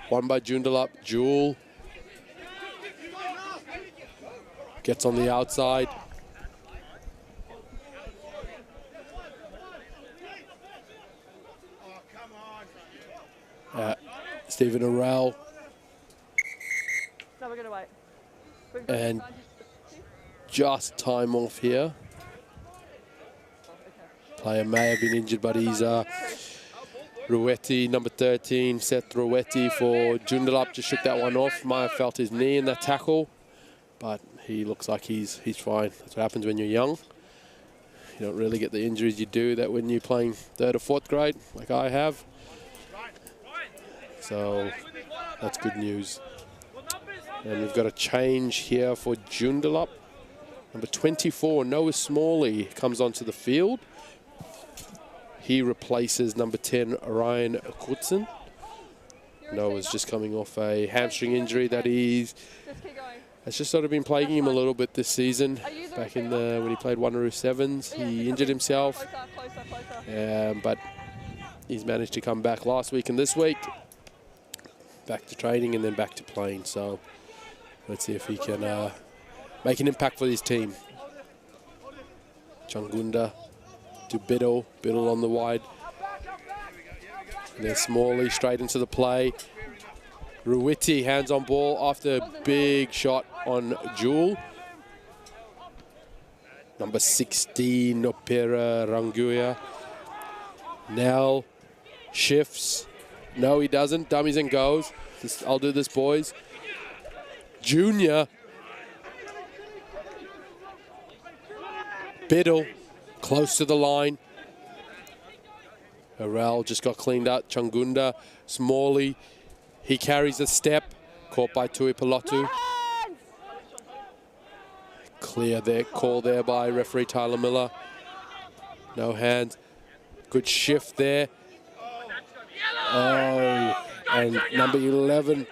won by Joondalup. Jewel gets on the outside. Stephen Arell. No, we're going to wait. And just time off here. Player may have been injured, but he's Ruetti, number 13, Seth Ruetti for Joondalup. Just shook that one off. Might have felt his knee in that tackle, but he looks like he's fine. That's what happens when you're young. You don't really get the injuries you do that when you're playing 3rd or 4th grade, like I have. So that's good news. And we've got a change here for Joondalup. Number 24, Noah Smalley, comes onto the field. He replaces number 10, Ryan Kurtzen. Noah's just coming off a hamstring injury that has just sort of been plaguing him a little bit this season. Back in when he played Wanneroo Sevens, he injured himself. But he's managed to come back last week and this week. Back to training and then back to playing. So let's see if he can make an impact for his team. Changunda to Biddle. Biddle on the wide. And then Smalley straight into the play. Ruitti hands on ball after a big shot on Jewel. Number 16, Opera Ranguya. Nell shifts. No, he doesn't. Dummies and goes. I'll do this, boys. Junior. Biddle close to the line. Arel just got cleaned up. Changunda. Smalley. He carries a step. Caught by Tui Pelotu. Clear there. Call there by referee Tyler Miller. No hands. Good shift there. Oh, and number 11,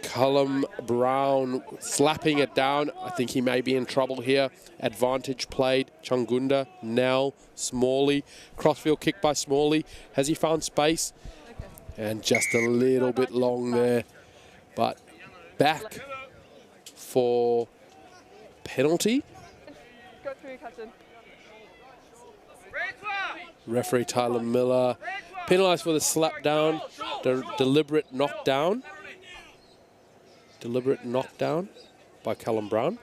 Callum Brown, slapping it down. I think he may be in trouble here. Advantage played. Changunda, Nell, Smalley. Crossfield kick by Smalley. Has he found space? And just a little bit long there. But back for penalty. Go through, Captain. Referee Tyler Miller penalised for the slap down, deliberate knockdown. Deliberate knockdown by Callum Brown.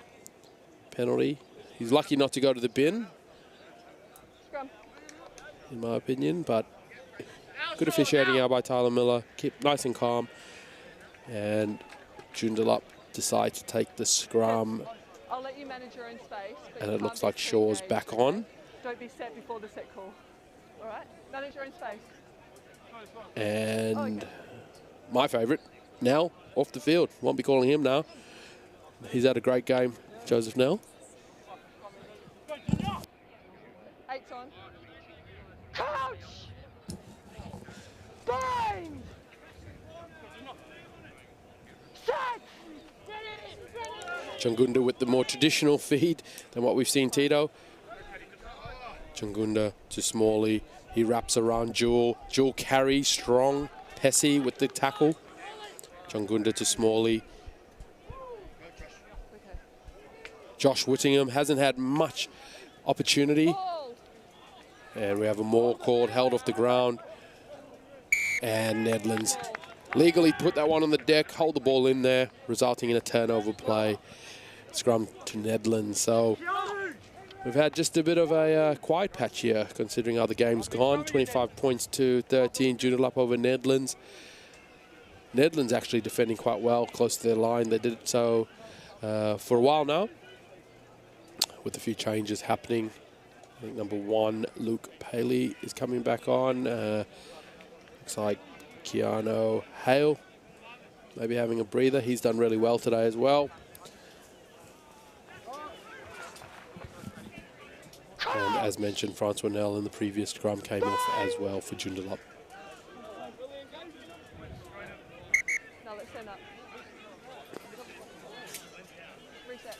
Penalty. He's lucky not to go to the bin. in my opinion, but good officiating out by Tyler Miller. Keep nice and calm. And Joondalup decide to take the scrum. I'll let you manage your own space. But And you it looks can't like be Shaw's too back engaged, okay? on. Don't be set before the set call. All right? Manage your own space. And my favourite, Nell, off the field. Won't be calling him now. He's had a great game, Joseph Nell. 8's on. Coach! Bind! Set! Chungunda with the more traditional feed than what we've seen Tito. Chungunda to Smalley. He wraps around Jewel. Jewel carries strong. Pessy with the tackle. Chungunda to Smalley. Josh Whittingham hasn't had much opportunity. And we have a maul called, held off the ground. And Nedlands legally put that one on the deck, hold the ball in there, resulting in a turnover play. Scrum to Nedlands. So we've had just a bit of a quiet patch here, considering how the game's gone. 25 points to 13, Joondalup over Nedlands. Nedlands actually defending quite well, close to their line. They did so for a while now, with a few changes happening. I think number 1, Luke Paley, is coming back on. Looks like Keanu Hale maybe having a breather. He's done really well today as well. And as mentioned, Francois Nell in the previous scrum came off as well for Joondalup. Now let's stand up. Reset.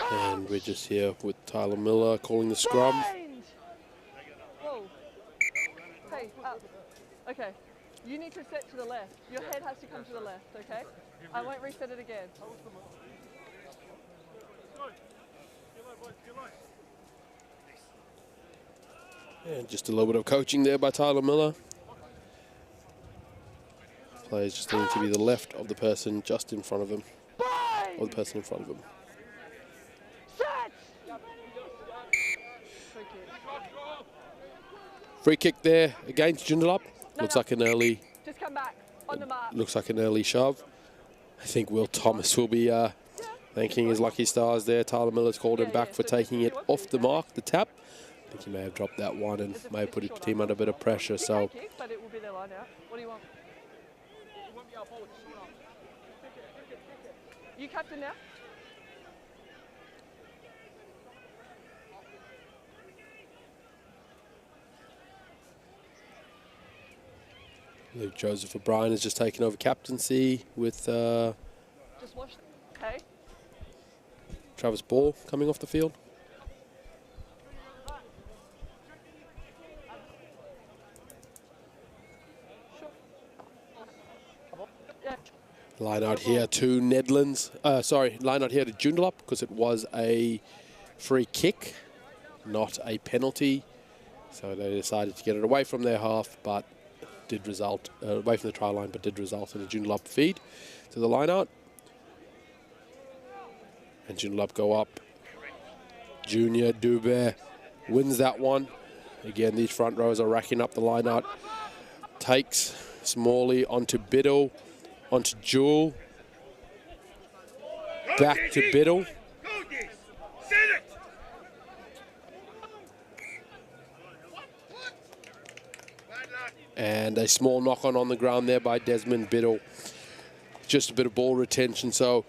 And we're just here with Tyler Miller calling the scrum. Bind! Whoa. Hey, up. Okay. You need to set to the left. Your head has to come to the left, okay? I won't reset it again. And just a little bit of coaching there by Tyler Miller. Players just need to be the left of the person just in front of him, or the person in front of him. Set! Free kick there against Joondalup. Looks no. like an early. Just come back. On the mark. Looks like an early shove. I think Will Thomas will be thanking his lucky stars there. Tyler Miller's called him back for taking it off the mark, the tap. I think he may have dropped that one and may have put his team under a bit of pressure. So But it will be their line out. What do you want? You captain now? Luke Joseph O'Brien has just taken over captaincy with Just watch. Okay. Travis Ball coming off the field. Yeah. Line out here to Nedlands. Line out here to Joondalup because it was a free kick, not a penalty. So they decided to get it away from their half, but did result away from the try line, but did result in a Joondalup feed to the line out. And Joondalup go up. Junior Dubé wins that one. Again, these front rows are racking up the line out. Takes Smalley onto Biddle, onto Jewel. Back to Biddle. And a small knock-on on the ground there by Desmond Biddle. Just a bit of ball retention. So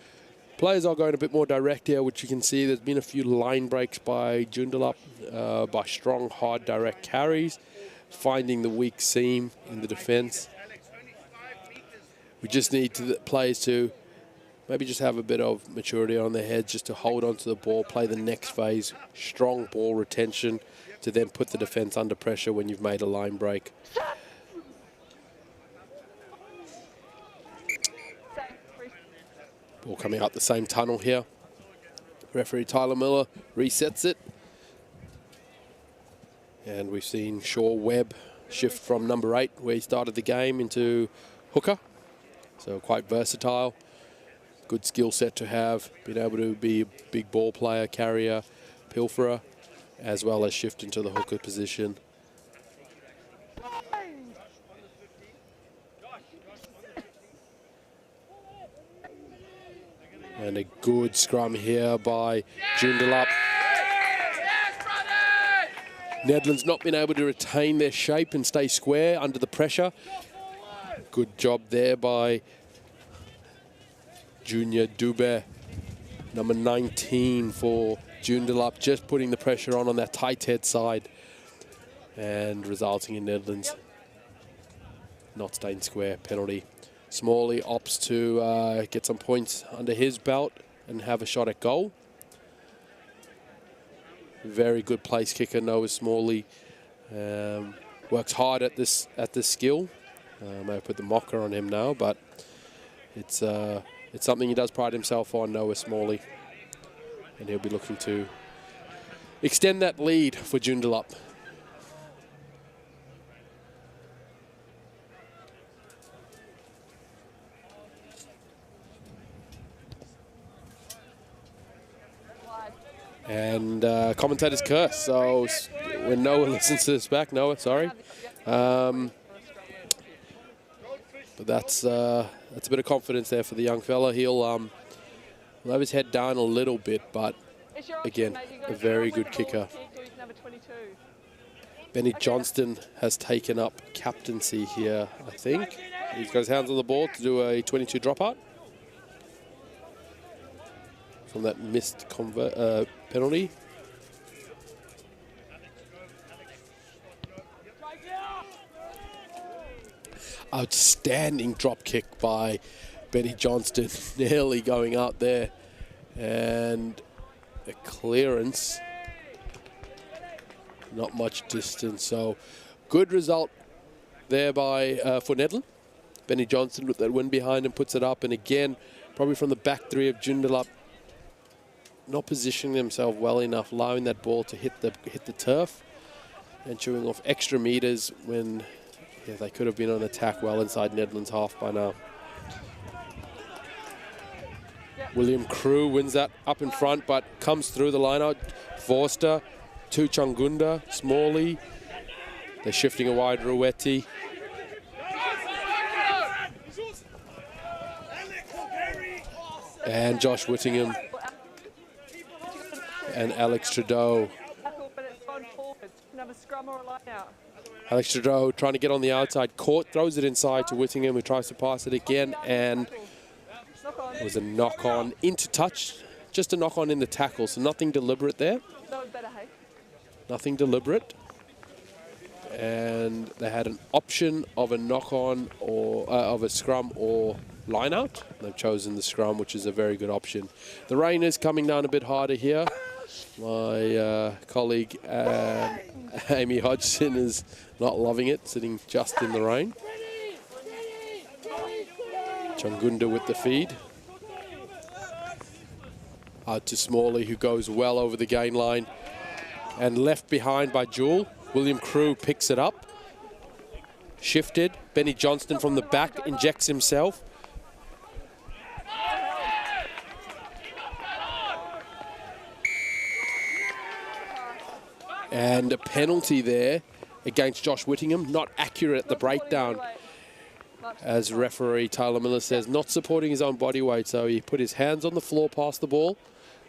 players are going a bit more direct here, which you can see. There's been a few line breaks by Joondalup, by strong, hard, direct carries, finding the weak seam in the defence. We just need the players to maybe just have a bit of maturity on their heads, just to hold on to the ball, play the next phase, strong ball retention, to then put the defence under pressure when you've made a line break. Ball coming out the same tunnel here. Referee Tyler Miller resets it. And we've seen Shaw Webb shift from number 8, where he started the game, into hooker. So quite versatile. Good skill set to have. Being able to be a big ball player, carrier, pilferer, as well as shift into the hooker position. And a good scrum here by Joondalup. Nedlands not been able to retain their shape and stay square under the pressure. Good job there by Junior Dube, number 19 for Joondalup, just putting the pressure on that tight head side and resulting in Nedlands not staying square. Penalty. Smalley opts to get some points under his belt and have a shot at goal. Very good place kicker, Noah Smalley. Works hard at this skill. May have put the mocker on him now, but it's something he does pride himself on, Noah Smalley. And he'll be looking to extend that lead for Joondalup. And commentator's curse. So when Noah listens to this back, Noah, sorry. But that's a bit of confidence there for the young fella. He'll have his head down a little bit, but again, a very good kicker. Benny Johnston has taken up captaincy here, I think. He's got his hands on the ball to do a 22 dropout from that missed penalty. Outstanding drop kick by Benny Johnston, nearly going out there, and a clearance, not much distance. So good result there by for Nedlands. Benny Johnston with that win behind him puts it up, and again, probably from the back three of Joondalup, not positioning themselves well enough, allowing that ball to hit the turf and chewing off extra meters when they could have been on attack well inside Nedlands half by now. William Crew wins that up in front, but comes through the line out. Forster to Changunda, Smalley. They're shifting a wide Ruetti. And Josh Whittingham and Alex Trudeau. Alex Trudeau trying to get on the outside. Court throws it inside to Whittingham, who tries to pass it again, and it was a knock-on into touch. Just a knock-on in the tackle, so nothing deliberate there. Nothing deliberate. And they had an option of a knock-on or of a scrum or line-out. They've chosen the scrum, which is a very good option. The rain is coming down a bit harder here. My colleague Amy Hodgson is not loving it, sitting just in the rain. Changunda with the feed. Out to Smalley, who goes well over the gain line. And left behind by Jewel. William Crew picks it up. Shifted. Benny Johnston from the back injects himself. And a penalty there against Josh Whittingham. Not accurate at the breakdown, as referee Tyler Miller says. Not supporting his own body weight, so he put his hands on the floor past the ball,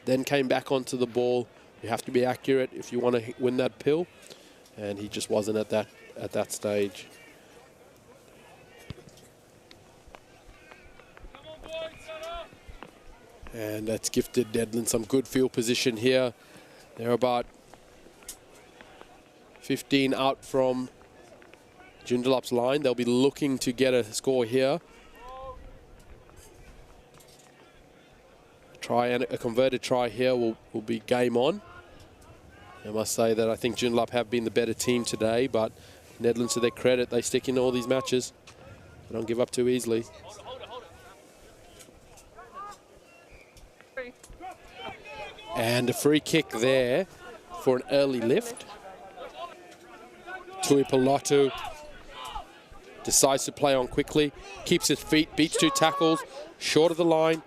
then came back onto the ball. You have to be accurate if you want to win that pill, and he just wasn't at that stage. And that's gifted Nedlands some good field position here. They're about 15 out from Joondalup's line. They'll be looking to get a score here. A converted try here will be game on. I must say that I think Joondalup have been the better team today, but Nedlands, to their credit, they stick in all these matches. They don't give up too easily. And a free kick there for an early lift. Tuipolotu decides to play on quickly, keeps his feet, beats 2 tackles, short of the line.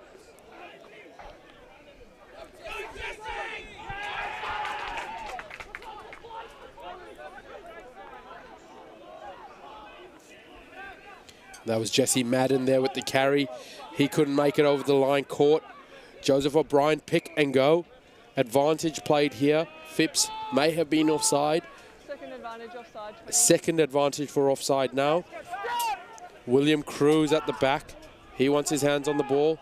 That was Jesse Madden there with the carry. He couldn't make it over the line, caught. Joseph O'Brien, pick and go. Advantage played here. Phipps may have been offside. Second advantage offside. Second advantage for offside now. William Cruz at the back. He wants his hands on the ball.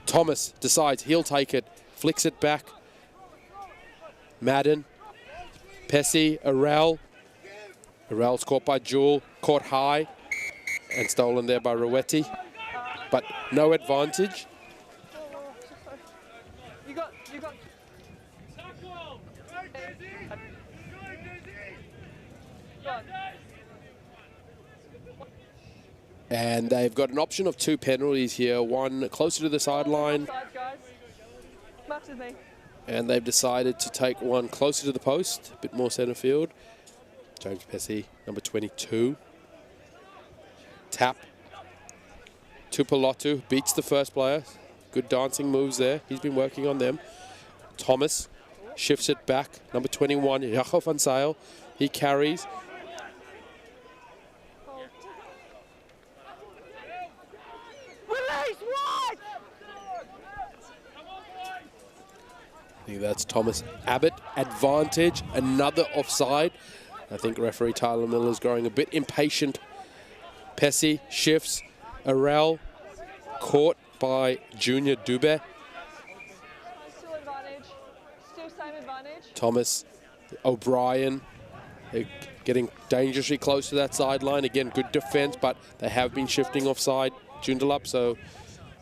Thomas decides he'll take it. Flicks it back. Madden. Pessi. Arel. Arel's caught by Jewel. Caught high. And stolen there by Ruetti. But no advantage. You got. And they've got an option of 2 penalties here. One closer to the sideline. Matches me. And they've decided to take one closer to the post. A bit more centre field. James Pessi, number 22. Tap. Tuipolotu beats the first player. Good dancing moves there. He's been working on them. Thomas shifts it back. Number 21, Jacob van Zijl. He carries. Release wide! I think that's Thomas Abbott. Advantage. Another offside. I think referee Tyler Miller is growing a bit impatient. Pessi shifts. Arel caught by Junior Dube. Still advantage. Still same advantage. Thomas O'Brien. They're getting dangerously close to that sideline. Again, good defense, but they have been shifting offside Joondalup, so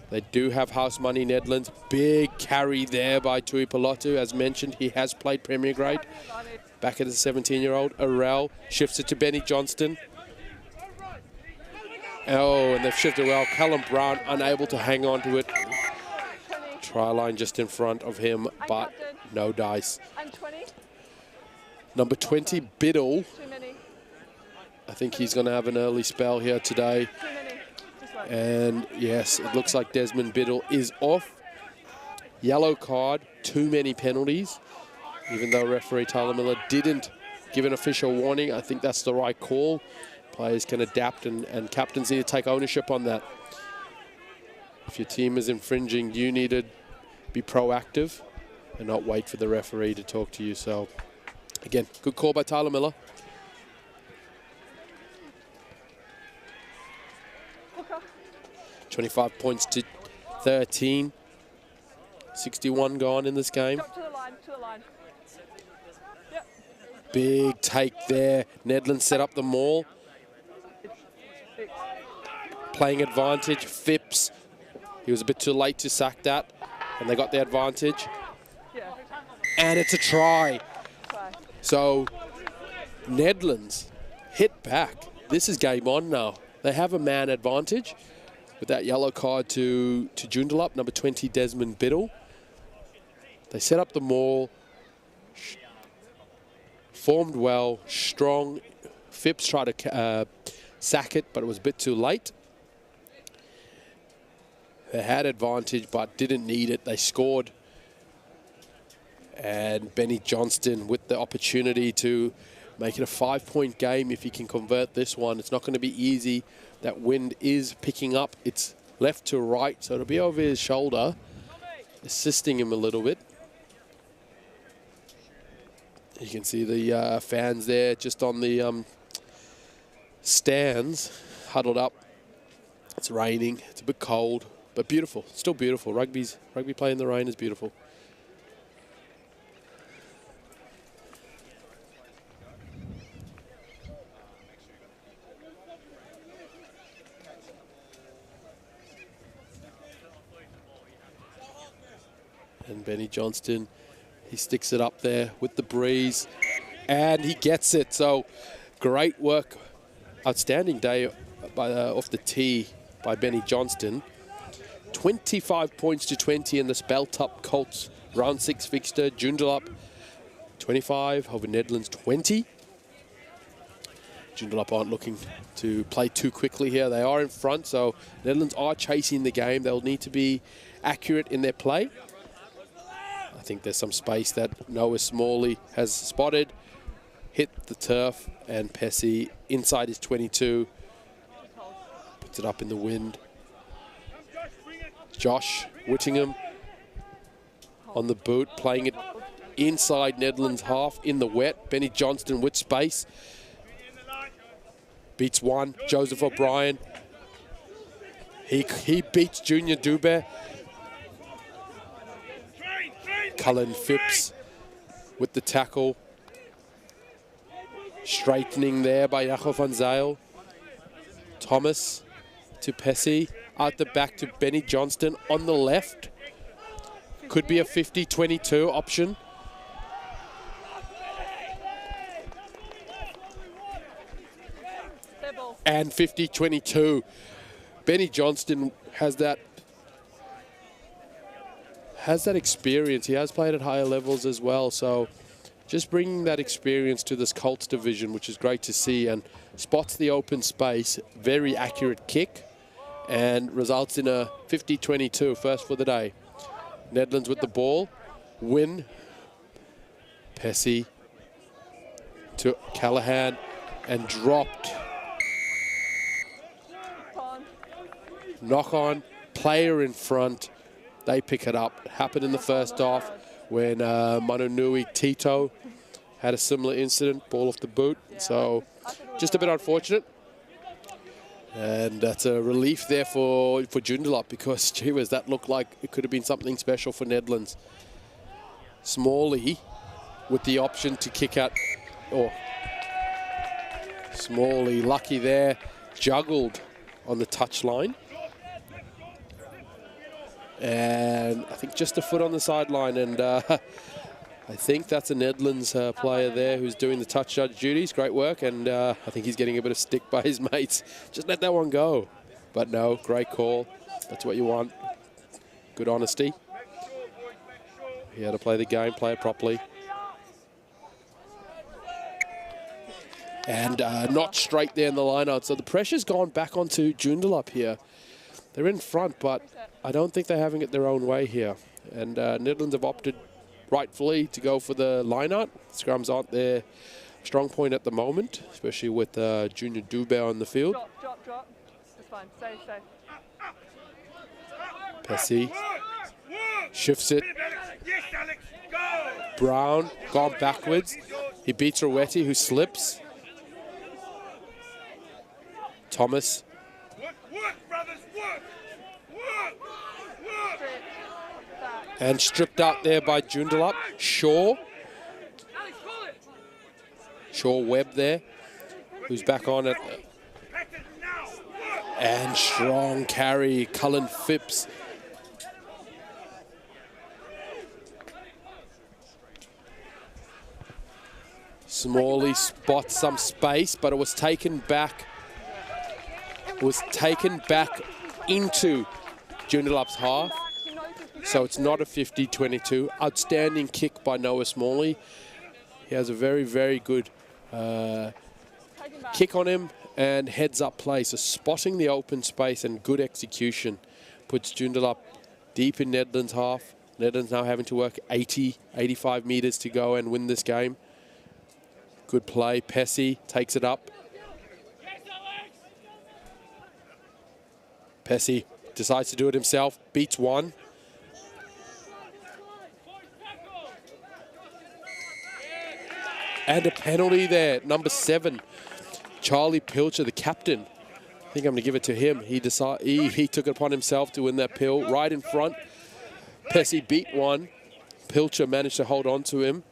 they do have house money, Nedlands. Big carry there by Tuipolotu. As mentioned, he has played Premier Grade. Back at the 17-year-old. Arel shifts it to Benny Johnston. Oh, and they've shifted well. Callum Brown unable to hang on to it. Try line just in front of him, but no dice. And 20. Number 20, Biddle. Too many. I think he's going to have an early spell here today. Too many. Just like And yes, it looks like Desmond Biddle is off. Yellow card, too many penalties. Even though referee Tyler Miller didn't give an official warning, I think that's the right call. Players can adapt and captains need to take ownership on that. If your team is infringing, you need to be proactive and not wait for the referee to talk to you. So, again, good call by Tyler Miller. okay. 25 points to 13. 61 gone in this game. Drop to the line, to the line. Yep. Big take there. Nedlands set up the maul. Playing advantage. Phipps. He was a bit too late to sack that. And they got the advantage. Yeah. And it's a try. Try. So, Nedlands hit back. This is game on now. They have a man advantage with that yellow card to Joondalup, number 20, Desmond Biddle. They set up the maul. Formed well, strong. Phipps tried to sack it, but it was a bit too late. They had advantage, but didn't need it. They scored. And Benny Johnston with the opportunity to make it a 5-point game if he can convert this one. It's not going to be easy. That wind is picking up. It's left to right, so it'll be over his shoulder, assisting him a little bit. You can see the fans there just on the stands, huddled up. It's raining. It's a bit cold, but beautiful. Still beautiful. Rugby play in the rain is beautiful. And Benny Johnston, he sticks it up there with the breeze, and he gets it. So great work, outstanding day by off the tee by Benny Johnston. 25 points to 20 in the Speltup Colts round 6 fixture. Joondalup 25 over Nedlands 20. Joondalup aren't looking to play too quickly here. They are in front, so Netherlands are chasing the game. They'll need to be accurate in their play. I think there's some space that Noah Smalley has spotted. Hit the turf, and Pessi inside his 22. Puts it up in the wind. Josh Whittingham on the boot, playing it inside Nedlands half in the wet. Benny Johnston with space. Beats one. Joseph O'Brien. He beats Junior Dube. Cullen Phipps with the tackle. Straightening there by Jaco van Zyl. Thomas to Pessi. Out the back to Benny Johnston on the left. Could be a 50-22 option. And 50-22. Benny Johnston has that experience. He has played at higher levels as well. So just bringing that experience to this Colts division, which is great to see, and spots the open space. Very accurate kick and results in a 50-22, first for the day. Nedlands with the ball. Win. Pessi to Callahan and dropped. Knock on, player in front. They pick it up. It happened in the first half when Manunui Tito had a similar incident, ball off the boot. So just a bit unfortunate. And that's a relief there for Joondalup, because, gee whiz, that looked like it could have been something special for Nedlands. Smalley with the option to kick out. Oh, Smalley, lucky there, juggled on the touchline. And I think just a foot on the sideline, and I think that's a Nedlands player there who's doing the touch judge duties. Great work, and I think he's getting a bit of stick by his mates. Just let that one go. But no, great call. That's what you want. Good honesty. He had to play the game, play it properly. And not straight there in the line-out. So the pressure's gone back onto Joondalup here. They're in front, but I don't think they're having it their own way here. And Nedlands have opted rightfully to go for the line-out. Scrums aren't their strong point at the moment, especially with Junior Dube on the field. Drop. It's fine. Stay. Pessi shifts it. Brown gone backwards. He beats Roweti, who slips. Thomas. And stripped out there by Joondalup. Shaw Webb there, who's back on it. And strong carry, Cullen Phipps. Smalley spots some space, but it was taken back. Into Joondalup's half. So it's not a 50-22. Outstanding kick by Noah Smalley. He has a very, very good kick on him and heads up play. So spotting the open space and good execution puts Joondalup deep in Nedlands half. Nedlands now having to work 85 meters to go and win this game. Good play. Pessi takes it up. Pessi decides to do it himself. Beats one. And a penalty there, number 7, Charlie Pilcher, the captain. I think I'm going to give it to him. He took it upon himself to win that pill right in front. Pessi beat one. Pilcher managed to hold on to him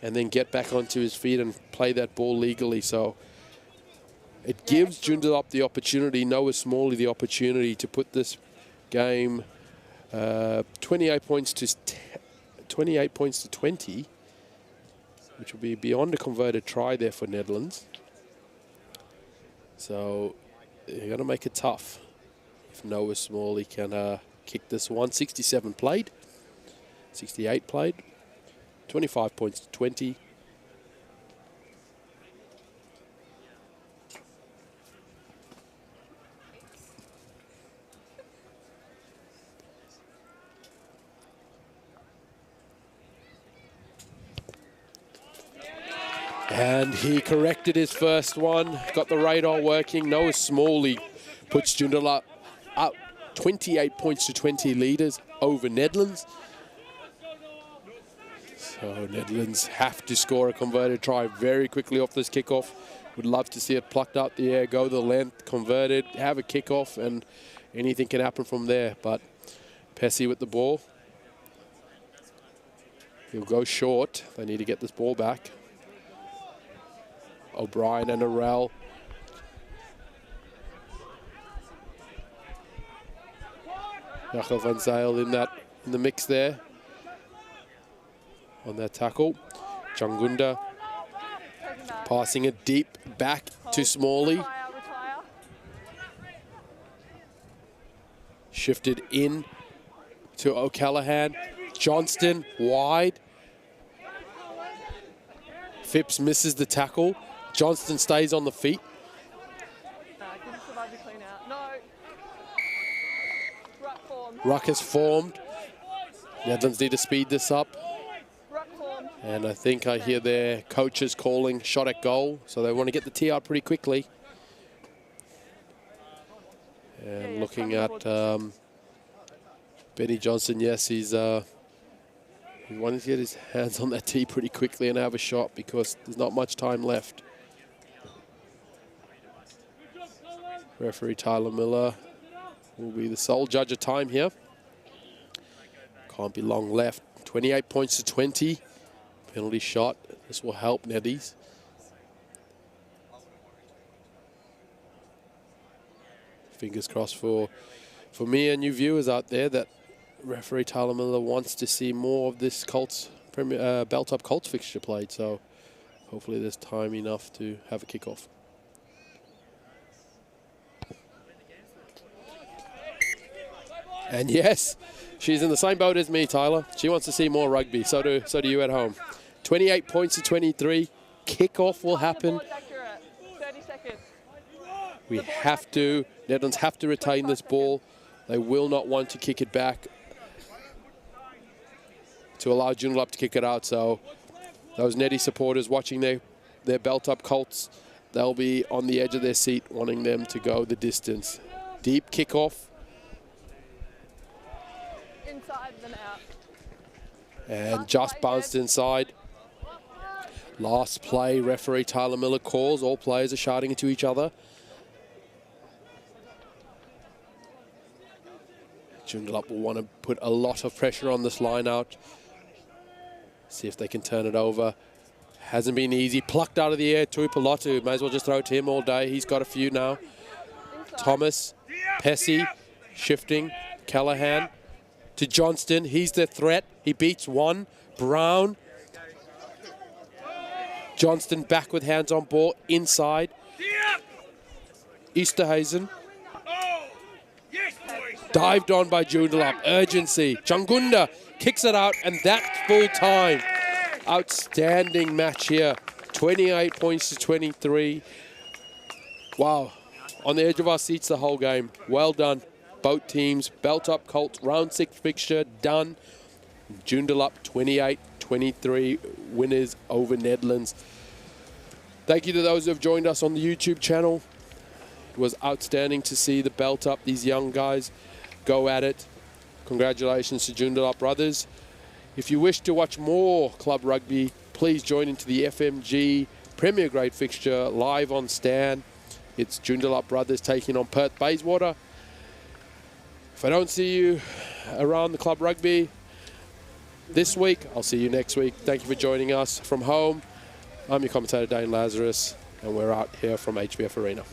and then get back onto his feet and play that ball legally. So it gives Joondalup the opportunity, Noah Smalley the opportunity to put this game 28 points to 20. Which will be beyond a converted try there for Nedlands. So you're going to make it tough if Noah Smalley can kick this one. 67 played, 68 played, 25 points to 20. And he corrected his first one, got the radar working. Noah Smalley puts Joondalup up 28 points to 20 leaders over Nedlands. So Nedlands have to score a converted try very quickly off this kickoff. Would love to see it plucked up the air, go the length, converted, have a kickoff, and anything can happen from there. But Pesci with the ball. He'll go short. They need to get this ball back. O'Brien and Arel. Jacob van Zyl in the mix there. On that tackle. Changunda passing it deep back to Smalley. Shifted in to O'Callaghan. Johnston wide. Phipps misses the tackle. Johnston stays on the feet. Ruck has formed. Nedlands need to speed this up. And I think I hear their coaches calling shot at goal. So they want to get the tee out pretty quickly. And looking at Benny Johnson, yes, he wanted to get his hands on that tee pretty quickly and have a shot because there's not much time left. Referee Tyler Miller will be the sole judge of time here. Can't be long left. 28 points to 20. Penalty shot. This will help Neddies. Fingers crossed for me and you viewers out there that referee Tyler Miller wants to see more of this Colts belt-up Colts fixture played. So hopefully there's time enough to have a kickoff. And yes, she's in the same boat as me, Tyler. She wants to see more rugby. So do you at home. 28 points to 23. Kickoff will happen. 30 seconds. We have to, Nedlands have to retain this ball. They will not want to kick it back to allow Joondalup to kick it out. So those Neddy supporters watching their belt-up Colts, they'll be on the edge of their seat wanting them to go the distance. Deep kickoff. Inside then out. And just bounced inside. Last play, referee Tyler Miller calls. All players are shouting into each other. Joondalup will want to put a lot of pressure on this line out. See if they can turn it over. Hasn't been easy. Plucked out of the air. Tuipulotu. May as well just throw it to him all day. He's got a few now. Thomas. Pesci. Shifting. Callahan. To Johnston. He's the threat. He beats one. Brown. Johnston back with hands on ball. Inside. Easterhazen. Dived on by Joondalup. Urgency. Changunda kicks it out, and that's full time. Outstanding match here. 28 points to 23. Wow. On the edge of our seats the whole game. Well done. Both teams. Belt-up Colts. Round 6 fixture done. Joondalup 28-23 winners over Nedlands. Thank you to those who have joined us on the YouTube channel. It was outstanding to see the belt up, these young guys go at it. Congratulations to Joondalup brothers. If you wish to watch more club rugby, please join into the FMG Premier Grade fixture live on Stan. It's Joondalup brothers taking on Perth Bayswater. If I don't see you around the club rugby this week, I'll see you next week. Thank you for joining us from home. I'm your commentator, Dane Lazarus, and we're out here from HBF Arena.